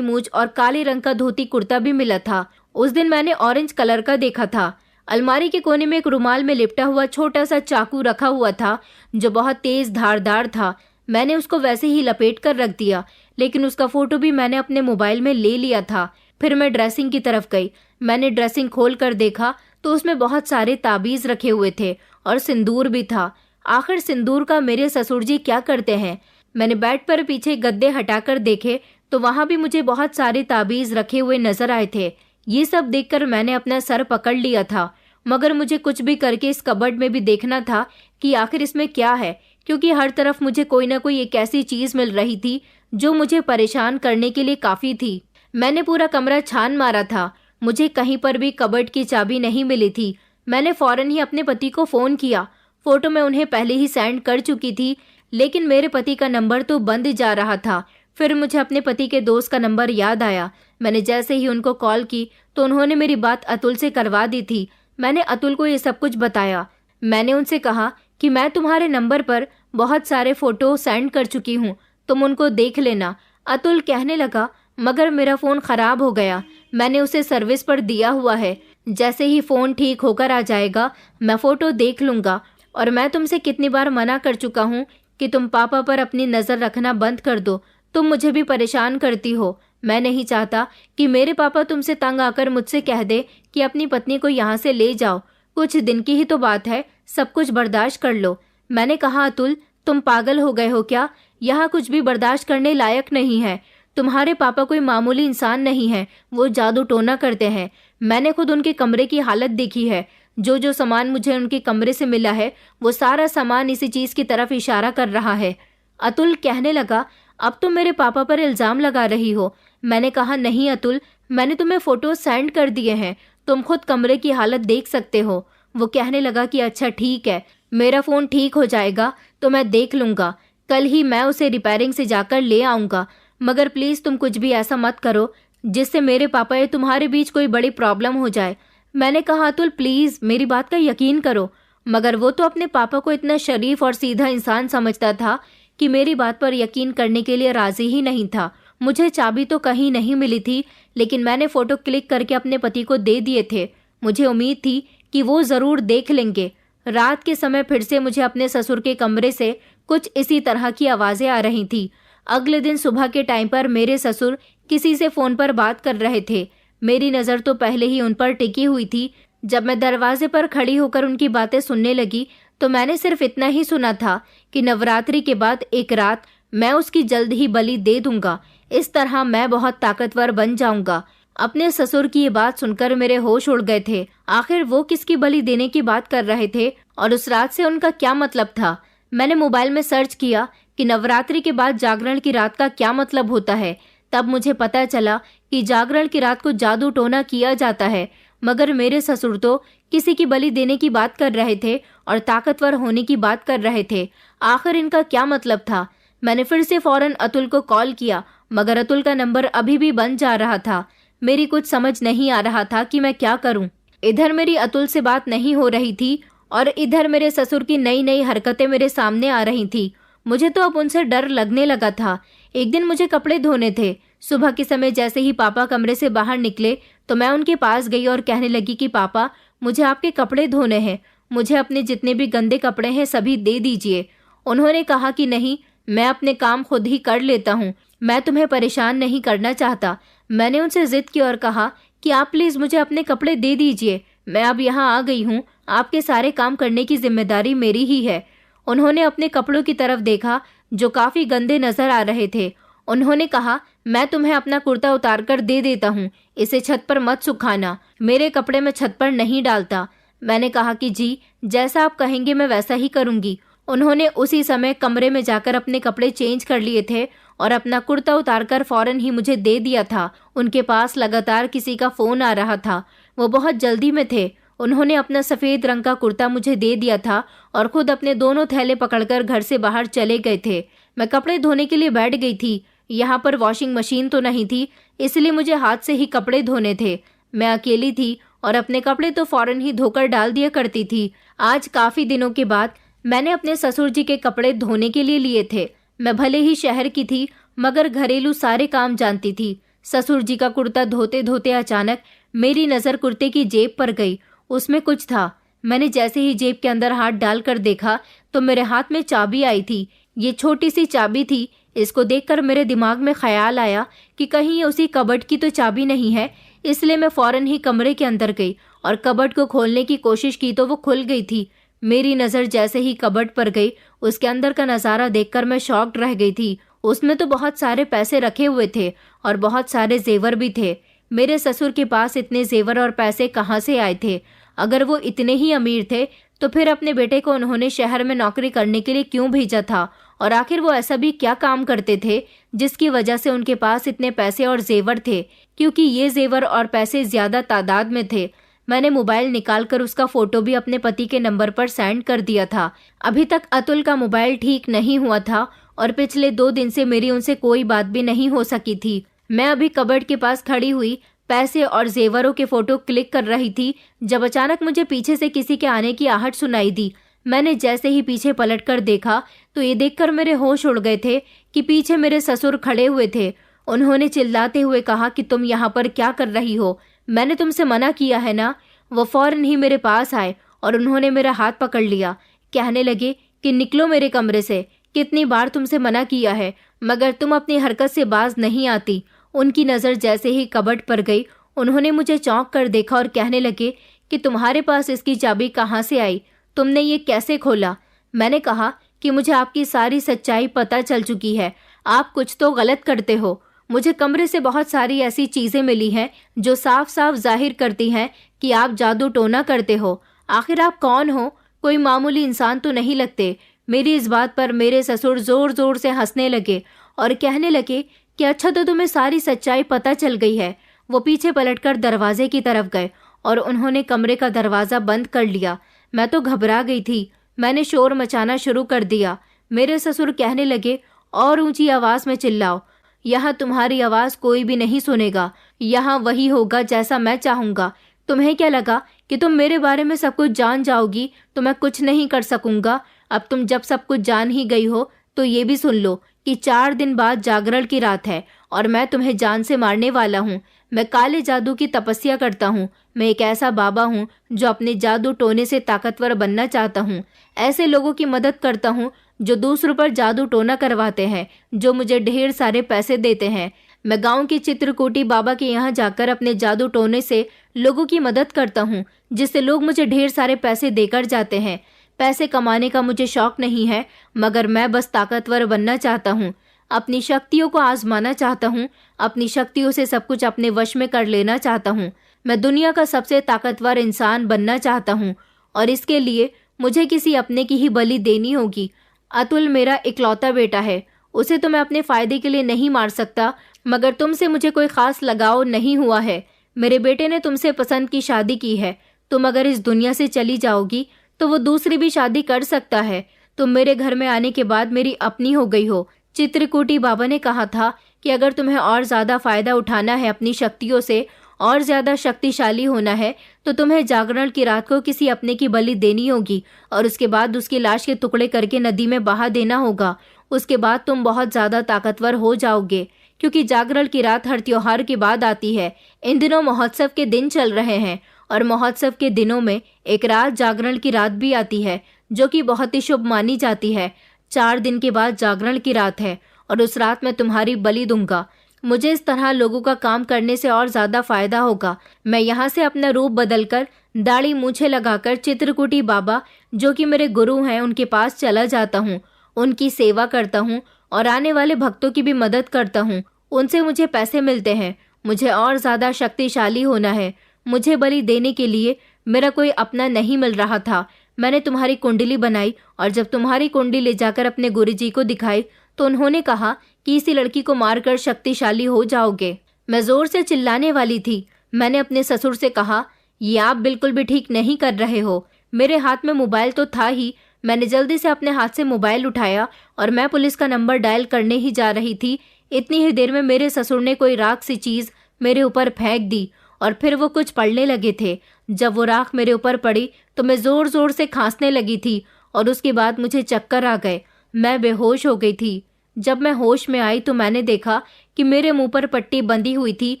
मूंछ और काले रंग का धोती कुर्ता भी मिला था। उस दिन मैंने ऑरेंज कलर का देखा था। अलमारी के कोने में एक रुमाल में लिपटा हुआ छोटा सा चाकू रखा हुआ था जो बहुत तेज धारदार था। मैंने उसको वैसे ही लपेट कर रख दिया, लेकिन उसका फोटो भी मैंने अपने मोबाइल में ले लिया था। फिर मैं ड्रेसिंग की तरफ गई। मैंने ड्रेसिंग खोल कर देखा तो उसमें बहुत सारे ताबीज रखे हुए थे और सिंदूर भी था। आखिर सिंदूर का मेरे ससुर जी क्या करते हैं। मैंने बेड पर पीछे गद्दे हटाकर देखे तो वहां भी मुझे बहुत सारे ताबीज रखे हुए नजर आए थे। ये सब देखकर मैंने अपना सर पकड़ लिया था, मगर मुझे कुछ भी करके इस कबर्ड में भी देखना था कि आखिर इसमें क्या है, क्योंकि हर तरफ मुझे कोई ना कोई एक ऐसी चीज मिल रही थी जो मुझे परेशान करने के लिए काफी थी। मैंने पूरा कमरा छान मारा था, मुझे कहीं पर भी कबर्ड की चाबी नहीं मिली थी। मैंने फौरन ही अपने पति को फोन किया। फोटो मैं उन्हें पहले ही सेंड कर चुकी थी, लेकिन मेरे पति का नंबर तो बंद जा रहा था। फिर मुझे अपने पति के दोस्त का नंबर याद आया। मैंने जैसे ही उनको कॉल की तो उन्होंने मेरी बात अतुल से करवा दी थी। मैंने अतुल को ये सब कुछ बताया। मैंने उनसे कहा कि मैं तुम्हारे नंबर पर बहुत सारे फोटो सेंड कर चुकी हूँ, तुम उनको देख लेना। अतुल कहने लगा, मगर मेरा फोन खराब हो गया, मैंने उसे सर्विस पर दिया हुआ है, जैसे ही फोन ठीक होकर आ जाएगा मैं फोटो देख लूंगा। और मैं तुमसे कितनी बार मना कर चुका हूँ कि तुम पापा पर अपनी नजर रखना बंद कर दो, तुम मुझे भी परेशान करती हो। मैं नहीं चाहता कि मेरे पापा तुमसे तंग आकर मुझसे कह दे कि अपनी पत्नी को यहाँ से ले जाओ। कुछ दिन की ही तो बात है, सब कुछ बर्दाश्त कर लो। मैंने कहा, अतुल तुम पागल हो गए हो क्या? यहाँ कुछ भी बर्दाश्त करने लायक नहीं है। तुम्हारे पापा कोई मामूली इंसान नहीं है, वो जादू टोना करते हैं। मैंने खुद उनके कमरे की हालत देखी है। जो जो सामान मुझे उनके कमरे से मिला है वो सारा सामान इसी चीज की तरफ इशारा कर रहा है। अतुल कहने लगा, अब तुम मेरे पापा पर इल्जाम लगा रही हो। मैंने कहा, नहीं अतुल, मैंने तुम्हें फोटो सेंड कर दिए हैं, तुम खुद कमरे की हालत देख सकते हो। वो कहने लगा कि अच्छा ठीक है, मेरा फोन ठीक हो जाएगा तो मैं देख लूंगा, कल ही मैं उसे रिपेयरिंग से जाकर ले आऊंगा, मगर प्लीज तुम कुछ भी ऐसा मत करो जिससे मेरे पापा या तुम्हारे बीच कोई बड़ी प्रॉब्लम हो जाए। मैंने कहा, अतुल प्लीज मेरी बात का यकीन करो। मगर वो तो अपने पापा को इतना शरीफ और सीधा इंसान समझता था कि मेरी बात पर यकीन करने के लिए राजी ही नहीं था। मुझे चाबी तो कहीं नहीं मिली थी, लेकिन मैंने फोटो क्लिक करके अपने पति को दे दिए थे। मुझे उम्मीद थी कि वो जरूर देख लेंगे। रात के समय फिर से मुझे अपने ससुर के कमरे से कुछ इसी तरह की आवाजें आ रही थी। अगले दिन सुबह के टाइम पर मेरे ससुर किसी से फोन पर बात कर रहे थे। मेरी नज़र तो पहले ही उन पर टिकी हुई थी। जब मैं दरवाजे पर खड़ी होकर उनकी बातें सुनने लगी तो मैंने सिर्फ इतना ही सुना था कि नवरात्रि के बाद एक रात मैं उसकी जल्द ही बलि दे दूंगा। इस तरह मैं बहुत ताकतवर बन जाऊंगा। अपने ससुर की ये बात सुनकर मेरे होश उड़ गए थे। आखिर वो किसकी बलि देने की बात कर रहे थे और उस रात से उनका क्या मतलब था? मैंने मोबाइल में सर्च किया कि नवरात्रि के बाद जागरण की रात का क्या मतलब होता है। तब मुझे पता चला कि जागरण की रात को जादू टोना किया जाता है। मगर मेरे ससुर तो किसी की बलि देने की बात कर रहे थे और ताकतवर होने की बात कर रहे थे। आखिर इनका क्या मतलब था? मैंने फिर से फौरन अतुल को कॉल किया, मगर अतुल का नंबर अभी भी बंद जा रहा था। मेरी कुछ समझ नहीं आ रहा था कि मैं क्या करूं। इधर मेरी अतुल से बात नहीं हो रही थी और इधर मेरे ससुर की नई नई हरकतें मेरे सामने आ रही थी। मुझे तो अब उनसे डर लगने लगा था। एक दिन मुझे कपड़े धोने थे। सुबह के समय जैसे ही पापा कमरे से बाहर निकले तो मैं उनके पास गई और कहने लगी कि पापा, मुझे आपके कपड़े धोने हैं। मुझे अपने जितने भी गंदे कपड़े हैं सभी दे दीजिए। उन्होंने कहा कि नहीं, मैं अपने काम खुद ही कर लेता हूँ, मैं तुम्हें परेशान नहीं करना चाहता। मैंने उनसे जिद की और कहा कि आप प्लीज मुझे अपने कपड़े दे दीजिए। मैं अब यहाँ आ गई हूँ, आपके सारे काम करने की जिम्मेदारी मेरी ही है। उन्होंने अपने कपड़ों की तरफ देखा जो काफी गंदे नजर आ रहे थे। उन्होंने कहा, मैं तुम्हें अपना कुर्ता उतार कर दे देता हूँ, इसे छत पर मत सुखाना। मेरे कपड़े मैं छत पर नहीं डालता। मैंने कहा कि जी, जैसा आप कहेंगे मैं वैसा ही करूंगी। उन्होंने उसी समय कमरे में जाकर अपने कपड़े चेंज कर लिए थे और अपना कुर्ता उतारकर फौरन ही मुझे दे दिया था। उनके पास लगातार किसी का फोन आ रहा था। वो बहुत जल्दी में थे। उन्होंने अपना सफेद रंग का कुर्ता मुझे दे दिया था और खुद अपने दोनों थैले पकड़कर घर से बाहर चले गए थे। मैं कपड़े धोने के लिए बैठ गई थी। यहाँ पर वॉशिंग मशीन तो नहीं थी, इसलिए मुझे हाथ से ही कपड़े धोने थे। मैं अकेली थी और अपने कपड़े तो फौरन ही धोकर डाल दिया करती थी। आज काफी दिनों के बाद मैंने अपने ससुर जी के कपड़े धोने के लिए लिए थे। मैं भले ही शहर की थी मगर घरेलू सारे काम जानती थी। ससुर जी का कुर्ता धोते धोते अचानक मेरी नजर कुर्ते की जेब पर गई। उसमें कुछ था। मैंने जैसे ही जेब के अंदर हाथ डालकर देखा तो मेरे हाथ में चाबी आई थी। ये छोटी सी चाबी थी। इसको देखकर मेरे दिमाग में ख्याल आया कि कहीं ये उसी कबर्ड की तो चाबी नहीं है। इसलिए मैं फौरन ही कमरे के अंदर गई और कबर्ड को खोलने की कोशिश की तो वो खुल गई थी। मेरी नज़र जैसे ही कबर्ड पर गई, उसके अंदर का नज़ारा देखकर मैं शॉक्ड रह गई थी। उसमें तो बहुत सारे पैसे रखे हुए थे और बहुत सारे जेवर भी थे। मेरे ससुर के पास इतने जेवर और पैसे कहाँ से आए थे? अगर वो इतने ही अमीर थे तो फिर अपने बेटे को उन्होंने शहर में नौकरी करने के लिए क्यों भेजा था? और आखिर वो ऐसा भी क्या काम करते थे जिसकी वजह से उनके पास इतने पैसे और जेवर थे? क्योंकि ये जेवर और पैसे ज्यादा तादाद में थे। मैंने मोबाइल निकालकर उसका फोटो भी अपने पति के नंबर पर सेंड कर दिया था। अभी तक अतुल का मोबाइल ठीक नहीं हुआ था और पिछले 2 दिन से मेरी उनसे कोई बात भी नहीं हो सकी थी। मैं अभी कबर्ड के पास खड़ी हुई पैसे और जेवरों के फोटो क्लिक कर रही थी जब अचानक मुझे पीछे से किसी के आने की आहट सुनाई दी। मैंने जैसे ही पीछे पलटकर देखा तो ये देखकर मेरे होश उड़ गए थे कि पीछे मेरे ससुर खड़े हुए थे। उन्होंने चिल्लाते हुए कहा कि तुम यहाँ पर क्या कर रही हो? मैंने तुमसे मना किया है ना? वो फौरन ही मेरे पास आए और उन्होंने मेरा हाथ पकड़ लिया। कहने लगे कि निकलो मेरे कमरे से, कितनी बार तुमसे मना किया है मगर तुम अपनी हरकत से बाज नहीं आती। उनकी नज़र जैसे ही कबर्ड पर गई, उन्होंने मुझे चौंक कर देखा और कहने लगे कि तुम्हारे पास इसकी चाबी कहाँ से आई? तुमने ये कैसे खोला? मैंने कहा कि मुझे आपकी सारी सच्चाई पता चल चुकी है। आप कुछ तो गलत करते हो। मुझे कमरे से बहुत सारी ऐसी चीज़ें मिली हैं जो साफ साफ जाहिर करती हैं कि आप जादू टोना करते हो। आखिर आप कौन हो? कोई मामूली इंसान तो नहीं लगते। मेरी इस बात पर मेरे ससुर जोर जोर से हंसने लगे और कहने लगे कि अच्छा, तो तुम्हें सारी सच्चाई पता चल गई है। वो पीछे पलटकर दरवाजे की तरफ गए और उन्होंने कमरे का दरवाज़ा बंद कर लिया। मैं तो घबरा गई थी। मैंने शोर मचाना शुरू कर दिया। मेरे ससुर कहने लगे, और ऊंची आवाज़ में चिल्लाओ, यहाँ तुम्हारी आवाज़ कोई भी नहीं सुनेगा। यहाँ वही होगा जैसा मैं चाहूँगा। तुम्हें क्या लगा कि तुम मेरे बारे में सब कुछ जान जाओगी तो मैं कुछ नहीं कर सकूँगा? अब तुम जब सब कुछ जान ही गई हो तो ये भी सुन लो कि 4 दिन बाद जागरण की रात है और मैं तुम्हें जान से मारने वाला हूँ। मैं काले जादू की तपस्या करता हूँ। मैं एक ऐसा बाबा हूँ जो अपने जादू टोने से ताकतवर बनना चाहता हूँ। ऐसे लोगों की मदद करता हूँ जो दूसरों पर जादू टोना करवाते हैं, जो मुझे ढेर सारे पैसे देते हैं। मैं गांव के चित्रकूटी बाबा के यहाँ जाकर अपने जादू टोने से लोगों की मदद करता हूँ, जिससे लोग मुझे ढेर सारे पैसे देकर जाते हैं। पैसे कमाने का मुझे शौक नहीं है, मगर मैं बस ताकतवर बनना चाहता हूँ। अपनी शक्तियों को आजमाना चाहता हूँ। अपनी शक्तियों से सब कुछ अपने वश में कर लेना चाहता हूँ। मैं दुनिया का सबसे ताकतवर इंसान बनना चाहता हूँ, और इसके लिए मुझे किसी अपने की ही बलि देनी होगी। अतुल मेरा इकलौता बेटा है। उसे तो मैं अपने फायदे के लिए नहीं मार सकता, मगर तुमसे मुझे कोई खास लगाव नहीं हुआ है। मेरे बेटे ने तुमसे पसंद की शादी की है। तुम अगर इस दुनिया से चली जाओगी तो वो दूसरी भी शादी कर सकता है। तुम मेरे घर में आने के बाद मेरी अपनी हो गई हो। चित्रकूटी बाबा ने कहा था कि अगर तुम्हें और ज्यादा फायदा उठाना है, अपनी शक्तियों से और ज्यादा शक्तिशाली होना है, तो तुम्हें जागरण की रात को किसी अपने की बलि देनी होगी और उसके बाद उसकी लाश के टुकड़े करके नदी में बहा देना होगा। उसके बाद तुम बहुत ज्यादा ताकतवर हो जाओगे, क्योंकि जागरण की रात हर त्योहार के बाद आती है। इन दिनों महोत्सव के दिन चल रहे हैं, और महोत्सव के दिनों में एक रात जागरण की रात भी आती है, जो कि बहुत ही शुभ मानी जाती है। 4 दिन के बाद जागरण की रात है, और उस रात मैं तुम्हारी बलि दूंगा। मुझे इस तरह लोगों का काम करने से और ज्यादा फायदा होगा। मैं यहाँ से अपना रूप बदलकर दाढ़ी मूछे लगाकर चित्रकूटी बाबा, जो कि मेरे गुरु हैं, उनके पास चला जाता हूँ। उनकी सेवा करता हूँ और आने वाले भक्तों की भी मदद करता हूँ। उनसे मुझे पैसे मिलते हैं। मुझे और ज्यादा शक्तिशाली होना है। मुझे बलि देने के लिए मेरा कोई अपना नहीं मिल रहा था। मैंने तुम्हारी कुंडली बनाई, और जब तुम्हारी कुंडली ले जाकर अपने गुरुजी को दिखाई तो उन्होंने कहा कि इसी लड़की को मारकर शक्तिशाली हो जाओगे। मैं जोर से चिल्लाने वाली थी। मैंने अपने ससुर से कहा, ये आप बिल्कुल भी ठीक नहीं कर रहे हो। मेरे हाथ में मोबाइल तो था ही। मैंने जल्दी से अपने हाथ से मोबाइल उठाया और मैं पुलिस का नंबर डायल करने ही जा रही थी। इतनी ही देर में मेरे ससुर ने कोई राख सी चीज मेरे ऊपर फेंक दी, और फिर वो कुछ पड़ने लगे थे। जब वो राख मेरे ऊपर पड़ी तो मैं जोर जोर से खांसने लगी थी, और उसके बाद मुझे चक्कर आ गए। मैं बेहोश हो गई थी। जब मैं होश में आई तो मैंने देखा कि मेरे मुंह पर पट्टी बंधी हुई थी,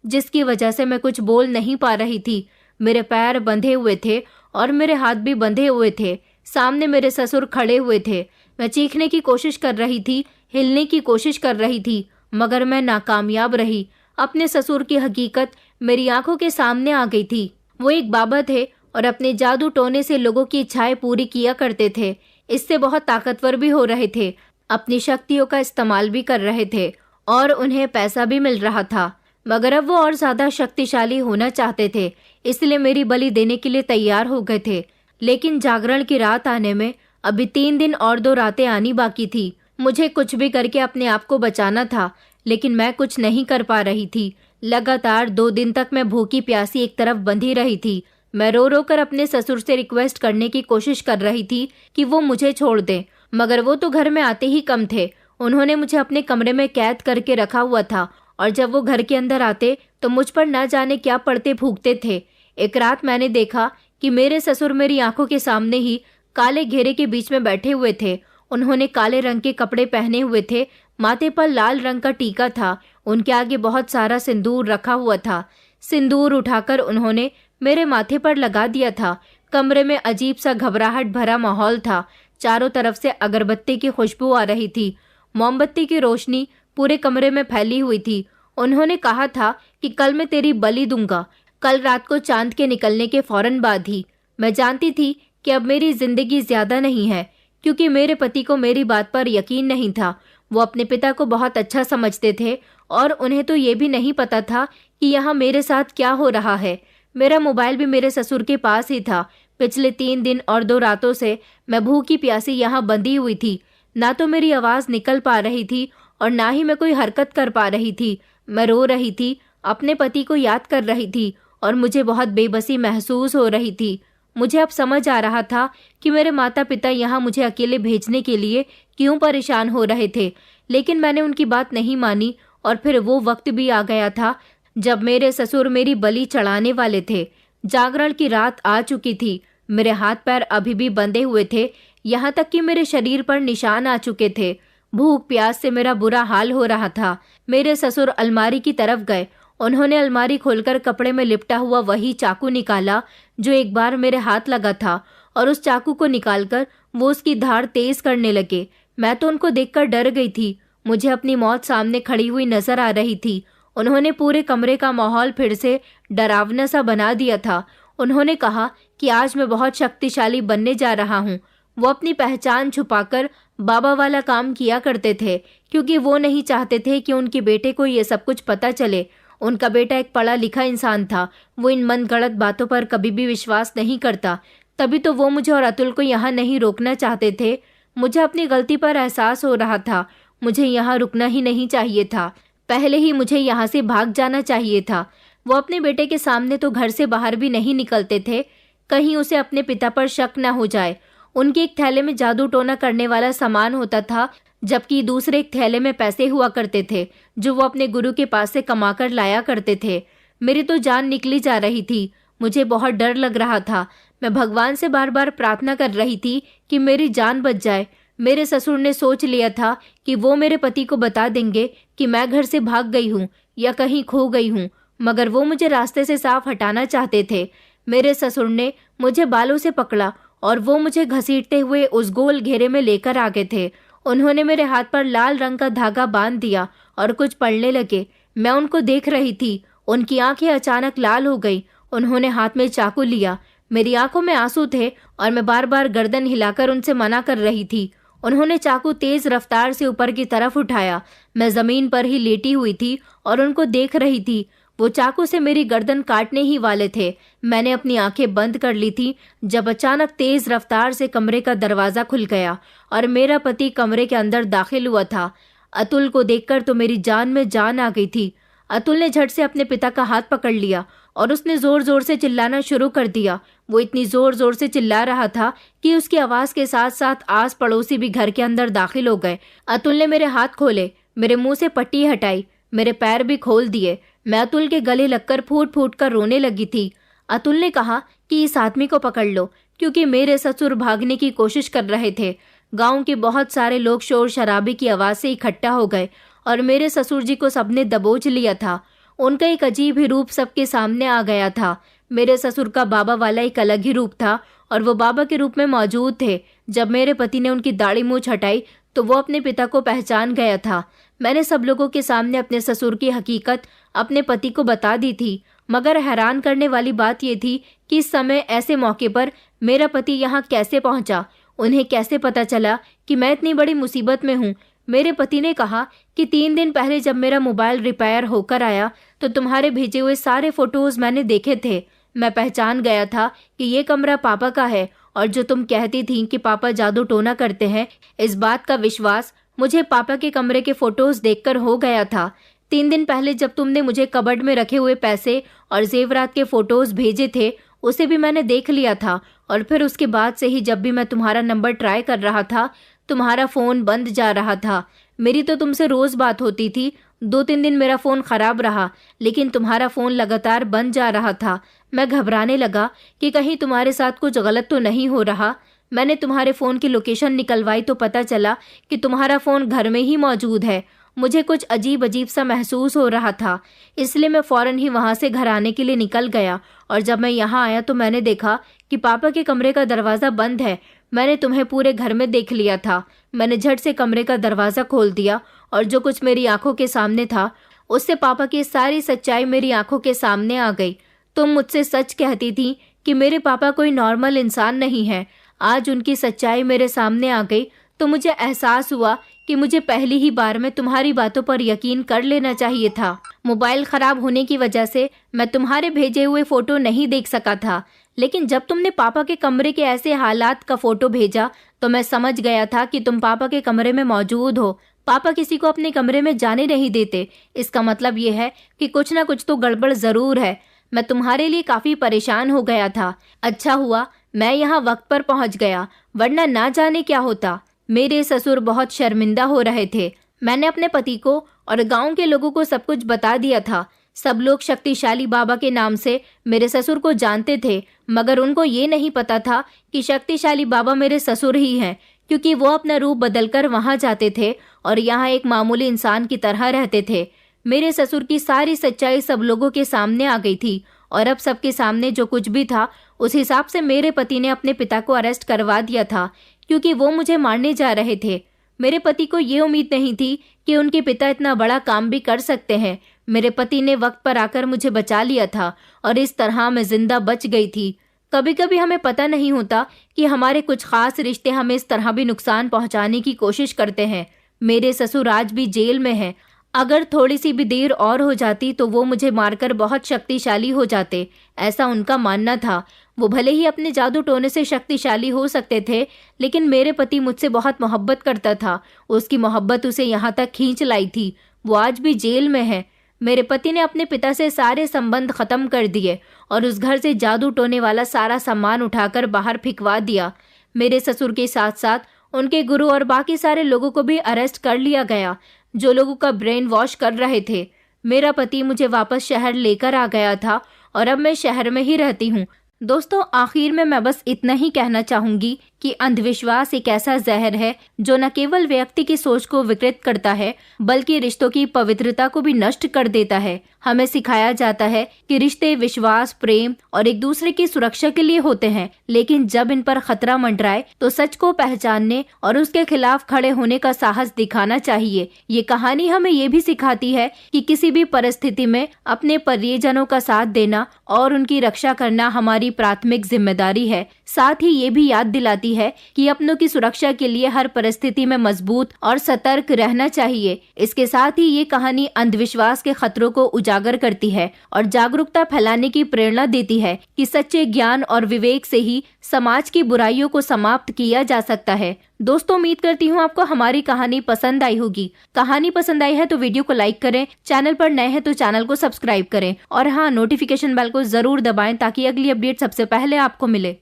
जिसकी वजह से मैं कुछ बोल नहीं पा रही थी। मेरे पैर बंधे हुए थे और मेरे हाथ भी बंधे हुए थे। सामने मेरे ससुर खड़े हुए थे। मैं चीखने की कोशिश कर रही थी, हिलने की कोशिश कर रही थी, मगर मैं नाकामयाब रही। अपने ससुर की हकीकत मेरी आंखों के सामने आ गई थी। वो एक बाबा थे और अपने जादू टोने से लोगों की इच्छाएं पूरी किया करते थे। इससे बहुत ताकतवर भी हो रहे थे, अपनी शक्तियों का इस्तेमाल भी कर रहे थे, और उन्हें पैसा भी मिल रहा था। मगर अब वो और ज्यादा शक्तिशाली होना चाहते थे, इसलिए मेरी बलि देने के लिए तैयार हो गए थे। लेकिन जागरण की रात आने में अभी 3 दिन और 2 रातें आनी बाकी थी। मुझे कुछ भी करके अपने आप को बचाना था, लेकिन मैं कुछ नहीं कर पा रही थी। लगातार 2 दिन तक मैं भूखी प्यासी एक तरफ बंधी रही थी। मैं रो रो कर अपने ससुर से रिक्वेस्ट करने की कोशिश कर रही थी कि वो मुझे छोड़ दें, मगर वो तो घर में आते ही कम थे। उन्होंने मुझे अपने कमरे में कैद करके रखा हुआ था, और जब वो घर के अंदर आते तो मुझ पर न जाने क्या पड़ते फूंकते थे। एक रात मैंने देखा कि मेरे ससुर मेरी आंखों के सामने ही काले घेरे के बीच में बैठे हुए थे। उन्होंने काले रंग के कपड़े पहने हुए थे, माथे पर लाल रंग का टीका था। उनके आगे बहुत सारा सिंदूर रखा हुआ था। सिंदूर उठाकर उन्होंने मेरे माथे पर लगा दिया था। कमरे में अजीब सा घबराहट भरा माहौल था। चारों तरफ से अगरबत्ती की खुशबू आ रही थी। मोमबत्ती की रोशनी पूरे कमरे में फैली हुई थी। उन्होंने कहा था कि कल मैं तेरी बलि दूंगा, कल रात को चांद के निकलने के फौरन बाद ही। मैं जानती थी कि अब मेरी जिंदगी ज्यादा नहीं है, क्योंकि मेरे पति को मेरी बात पर यकीन नहीं था। वो अपने पिता को बहुत अच्छा समझते थे, और उन्हें तो ये भी नहीं पता था कि यहाँ मेरे साथ क्या हो रहा है। मेरा मोबाइल भी मेरे ससुर के पास ही था। पिछले 3 दिन और 2 रातों से मैं भूखी प्यासी यहाँ बंधी हुई थी। ना तो मेरी आवाज निकल पा रही थी और ना ही मैं कोई हरकत कर पा रही थी। मैं रो रही थी, अपने पति को याद कर रही थी, और मुझे बहुत बेबसी महसूस हो रही थी। मुझे अब समझ आ रहा था कि मेरे माता पिता यहाँ मुझे अकेले भेजने के लिए क्यों परेशान हो रहे थे। लेकिन मैंने उनकी बात नहीं मानी, और फिर वो वक्त भी आ गया था जब मेरे ससुर मेरी बलि चढ़ाने वाले थे। जागरण की रात आ चुकी थी। मेरे हाथ पैर अभी भी बंधे हुए थे, यहाँ तक कि मेरे शरीर पर निशान आ चुके थे। भूख प्यास से मेरा बुरा हाल हो रहा था। मेरे ससुर अलमारी की तरफ गए उन्होंने अलमारी खोलकर कपड़े में लिपटा हुआ वही चाकू निकाला जो एक बार मेरे हाथ लगा था, और उस चाकू को निकालकर वो उसकी धार तेज करने लगे। मैं तो उनको देखकर डर गई थी। मुझे अपनी मौत सामने खड़ी हुई नजर आ रही थी। उन्होंने पूरे कमरे का माहौल फिर से डरावना सा बना दिया था। उन्होंने कहा कि आज मैं बहुत शक्तिशाली बनने जा रहा हूँ। वो अपनी पहचान छुपाकर बाबा वाला काम किया करते थे, क्योंकि वो नहीं चाहते थे कि उनके बेटे को ये सब कुछ पता चले। उनका बेटा एक पढ़ा लिखा इंसान था। वो इन मनगढ़ंत बातों पर कभी भी विश्वास नहीं करता। तभी तो वो मुझे और अतुल को यहाँ नहीं रोकना चाहते थे। मुझे अपनी गलती पर एहसास हो रहा था। मुझे यहाँ रुकना ही नहीं चाहिए था। पहले ही मुझे यहाँ से भाग जाना चाहिए था। वो अपने बेटे के सामने तो घर से बाहर भी नहीं निकलते थे, कहीं उसे अपने पिता पर शक न हो जाए। उनके एक थैले में जादू टोना करने वाला सामान होता था, जबकि दूसरे एक थैले में पैसे हुआ करते थे जो वो अपने गुरु के पास से कमाकर लाया करते थे। मेरी तो जान निकली जा रही थी। मुझे बहुत डर लग रहा था। मैं भगवान से बार बार प्रार्थना कर रही थी कि मेरी जान बच जाए। मेरे ससुर ने सोच लिया था कि वो मेरे पति को बता देंगे कि मैं घर से भाग गई हूँ या कहीं खो गई हूँ, मगर वो मुझे रास्ते से साफ हटाना चाहते थे। मेरे ससुर ने मुझे बालों से पकड़ा और वो मुझे घसीटते हुए उस गोल घेरे में लेकर आ गए थे। उन्होंने मेरे हाथ पर लाल रंग का धागा बांध दिया और कुछ पढ़ने लगे। मैं उनको देख रही थी। उनकी आंखें अचानक लाल हो गई। उन्होंने हाथ में चाकू लिया। मेरी आंखों में आंसू थे और मैं बार बार गर्दन हिलाकर उनसे मना कर रही थी। उन्होंने चाकू तेज रफ्तार से ऊपर की तरफ उठाया। मैं जमीन पर ही लेटी हुई थी और उनको देख रही थी। वो चाकू से मेरी गर्दन काटने ही वाले थे। मैंने अपनी आंखें बंद कर ली थी जब अचानक तेज रफ्तार से कमरे का दरवाजा खुल गया और मेरा पति कमरे के अंदर दाखिल हुआ था। अतुल को देखकर तो मेरी जान में जान आ गई थी। अतुल ने झट से अपने पिता का हाथ पकड़ लिया और उसने जोर जोर से चिल्लाना शुरू कर दिया। वो इतनी जोर जोर से चिल्ला रहा था कि उसकी आवाज के साथ साथ आस पड़ोसी भी घर के अंदर दाखिल हो गए। अतुल ने मेरे हाथ खोले, मेरे मुंह से पट्टी हटाई, मेरे पैर भी खोल दिए। मैं अतुल के गले लगकर फूट फूट कर रोने लगी थी। अतुल ने कहा कि इस आदमी को पकड़ लो, क्योंकि मेरे ससुर भागने की कोशिश कर रहे थे। गांव के बहुत सारे लोग शोर शराबे की आवाज से इकट्ठा हो गए और मेरे ससुर जी को सबने दबोच लिया था। उनका एक अजीब ही रूप सबके सामने आ गया था। मेरे ससुर का बाबा वाला एक अलग ही रूप था और वो बाबा के रूप में मौजूद थे। जब मेरे पति ने उनकी दाढ़ी मूंछ हटाई तो वो अपने पिता को पहचान गया था। मैंने सब लोगों के सामने अपने ससुर की हकीकत अपने पति को बता दी थी, मगर हैरान करने वाली बात यह थी कि इस समय ऐसे मौके पर मेरा पति यहाँ कैसे पहुंचा। उन्हें कैसे पता चला कि मैं इतनी बड़ी मुसीबत में हूँ। मेरे पति ने कहा कि 3 दिन पहले जब मेरा मोबाइल रिपेयर होकर आया तो तुम्हारे भेजे हुए सारे फोटोज मैंने देखे थे। मैं पहचान गया था कि ये कमरा पापा का है, और जो तुम कहती थी कि पापा जादू टोना करते हैं, इस बात का विश्वास मुझे पापा के कमरे के फोटोज देखकर हो गया था। 3 दिन पहले जब तुमने मुझे कबर्ड में रखे हुए पैसे और जेवरात के फोटोज भेजे थे, उसे भी मैंने देख लिया था। और फिर उसके बाद से ही जब भी मैं तुम्हारा नंबर ट्राई कर रहा था, तुम्हारा फोन बंद जा रहा था। मेरी तो तुमसे रोज बात होती थी। 2-3 दिन मेरा फोन खराब रहा, लेकिन तुम्हारा फोन लगातार बंद जा रहा था। मैं घबराने लगा कि कहीं तुम्हारे साथ कुछ गलत तो नहीं हो रहा। मैंने तुम्हारे फोन की लोकेशन निकलवाई तो पता चला कि तुम्हारा फोन घर में ही मौजूद है। मुझे कुछ अजीब अजीब सा महसूस हो रहा था, इसलिए मैं फौरन ही वहां से घर आने के लिए निकल गया। और जब मैं यहाँ आया तो मैंने देखा कि पापा के कमरे का दरवाजा बंद है। मैंने तुम्हें पूरे घर में देख लिया था। मैंने झट से कमरे का दरवाजा खोल दिया और जो कुछ मेरी आंखों के सामने था उससे पापा की सारी सच्चाई मेरी आंखों के सामने आ गई। तुम मुझसे सच कहती थी कि मेरे पापा कोई नॉर्मल इंसान नहीं है। आज उनकी सच्चाई मेरे सामने आ गई तो मुझे एहसास हुआ कि मुझे पहली ही बार में तुम्हारी बातों पर यकीन कर लेना चाहिए था। मोबाइल खराब होने की वजह से मैं तुम्हारे भेजे हुए फोटो नहीं देख सका था, लेकिन जब तुमने पापा के कमरे के ऐसे हालात का फोटो भेजा तो मैं समझ गया था कि तुम पापा के कमरे में मौजूद हो। पापा किसी को अपने कमरे में जाने नहीं देते। इसका मतलब ये है कि कुछ ना कुछ तो गड़बड़ जरूर है। मैं तुम्हारे लिए काफी परेशान हो गया था। अच्छा हुआ मैं यहाँ वक्त पर पहुँच गया, वरना ना जाने क्या होता। मेरे ससुर बहुत शर्मिंदा हो रहे थे। मैंने अपने पति को और गांव के लोगों को सब कुछ बता दिया था। सब लोग शक्तिशाली बाबा के नाम से मेरे ससुर को जानते थे, मगर उनको ये नहीं पता था कि शक्तिशाली बाबा मेरे ससुर ही हैं, क्योंकि वो अपना रूप बदलकर वहां जाते थे और यहाँ एक मामूली इंसान की तरह रहते थे। मेरे ससुर की सारी सच्चाई सब लोगों के सामने आ गई थी और अब सबके सामने जो कुछ भी था उस हिसाब से मेरे पति ने अपने पिता को अरेस्ट करवा दिया था, क्योंकि वो मुझे मारने जा रहे थे। मेरे पति को ये उम्मीद नहीं थी कि उनके पिता इतना बड़ा काम भी कर सकते हैं। मेरे पति ने वक्त पर आकर मुझे बचा लिया था और इस तरह मैं जिंदा बच गई थी। कभी कभी हमें पता नहीं होता कि हमारे कुछ खास रिश्ते हमें इस तरह भी नुकसान पहुंचाने की कोशिश करते हैं। मेरे ससुर आज भी जेल में हैं। अगर थोड़ी सी भी देर और हो जाती तो वो मुझे मारकर बहुत शक्तिशाली हो जाते, ऐसा उनका मानना था। वो भले ही अपने जादू टोने से शक्तिशाली हो सकते थे, लेकिन मेरे पति मुझसे बहुत मोहब्बत करता था। उसकी मोहब्बत उसे यहाँ तक खींच लाई थी। वो आज भी जेल में है। मेरे पति ने अपने पिता से सारे संबंध खत्म कर दिए और उस घर से जादू टोने वाला सारा सामान उठाकर बाहर फेंकवा दिया। मेरे ससुर के साथ साथ उनके गुरु और बाकी सारे लोगों को भी अरेस्ट कर लिया गया, जो लोगों का ब्रेन वॉश कर रहे थे। मेरा पति मुझे वापस शहर लेकर आ गया था और अब मैं शहर में ही रहती हूँ। दोस्तों, आखिर में मैं बस इतना ही कहना चाहूंगी कि अंधविश्वास एक ऐसा जहर है जो न केवल व्यक्ति की सोच को विकृत करता है, बल्कि रिश्तों की पवित्रता को भी नष्ट कर देता है। हमें सिखाया जाता है कि रिश्ते विश्वास, प्रेम और एक दूसरे की सुरक्षा के लिए होते हैं, लेकिन जब इन पर खतरा मंडराए तो सच को पहचानने और उसके खिलाफ खड़े होने का साहस दिखाना चाहिए। ये कहानी हमें ये भी सिखाती है कि किसी भी परिस्थिति में अपने परिजनों का साथ देना और उनकी रक्षा करना हमारी प्राथमिक जिम्मेदारी है। साथ ही ये भी याद दिलाती है कि अपनों की सुरक्षा के लिए हर परिस्थिति में मजबूत और सतर्क रहना चाहिए। इसके साथ ही ये कहानी अंधविश्वास के खतरों को उजागर करती है और जागरूकता फैलाने की प्रेरणा देती है कि सच्चे ज्ञान और विवेक से ही समाज की बुराइयों को समाप्त किया जा सकता है। दोस्तों, उम्मीद करती हूँ आपको हमारी कहानी पसंद आई होगी। कहानी पसंद आई है तो वीडियो को लाइक करें, चैनल पर नए हैं तो चैनल को सब्सक्राइब करें और हाँ, नोटिफिकेशन बेल को जरूर दबाएं ताकि अगली अपडेट सबसे पहले आपको मिले।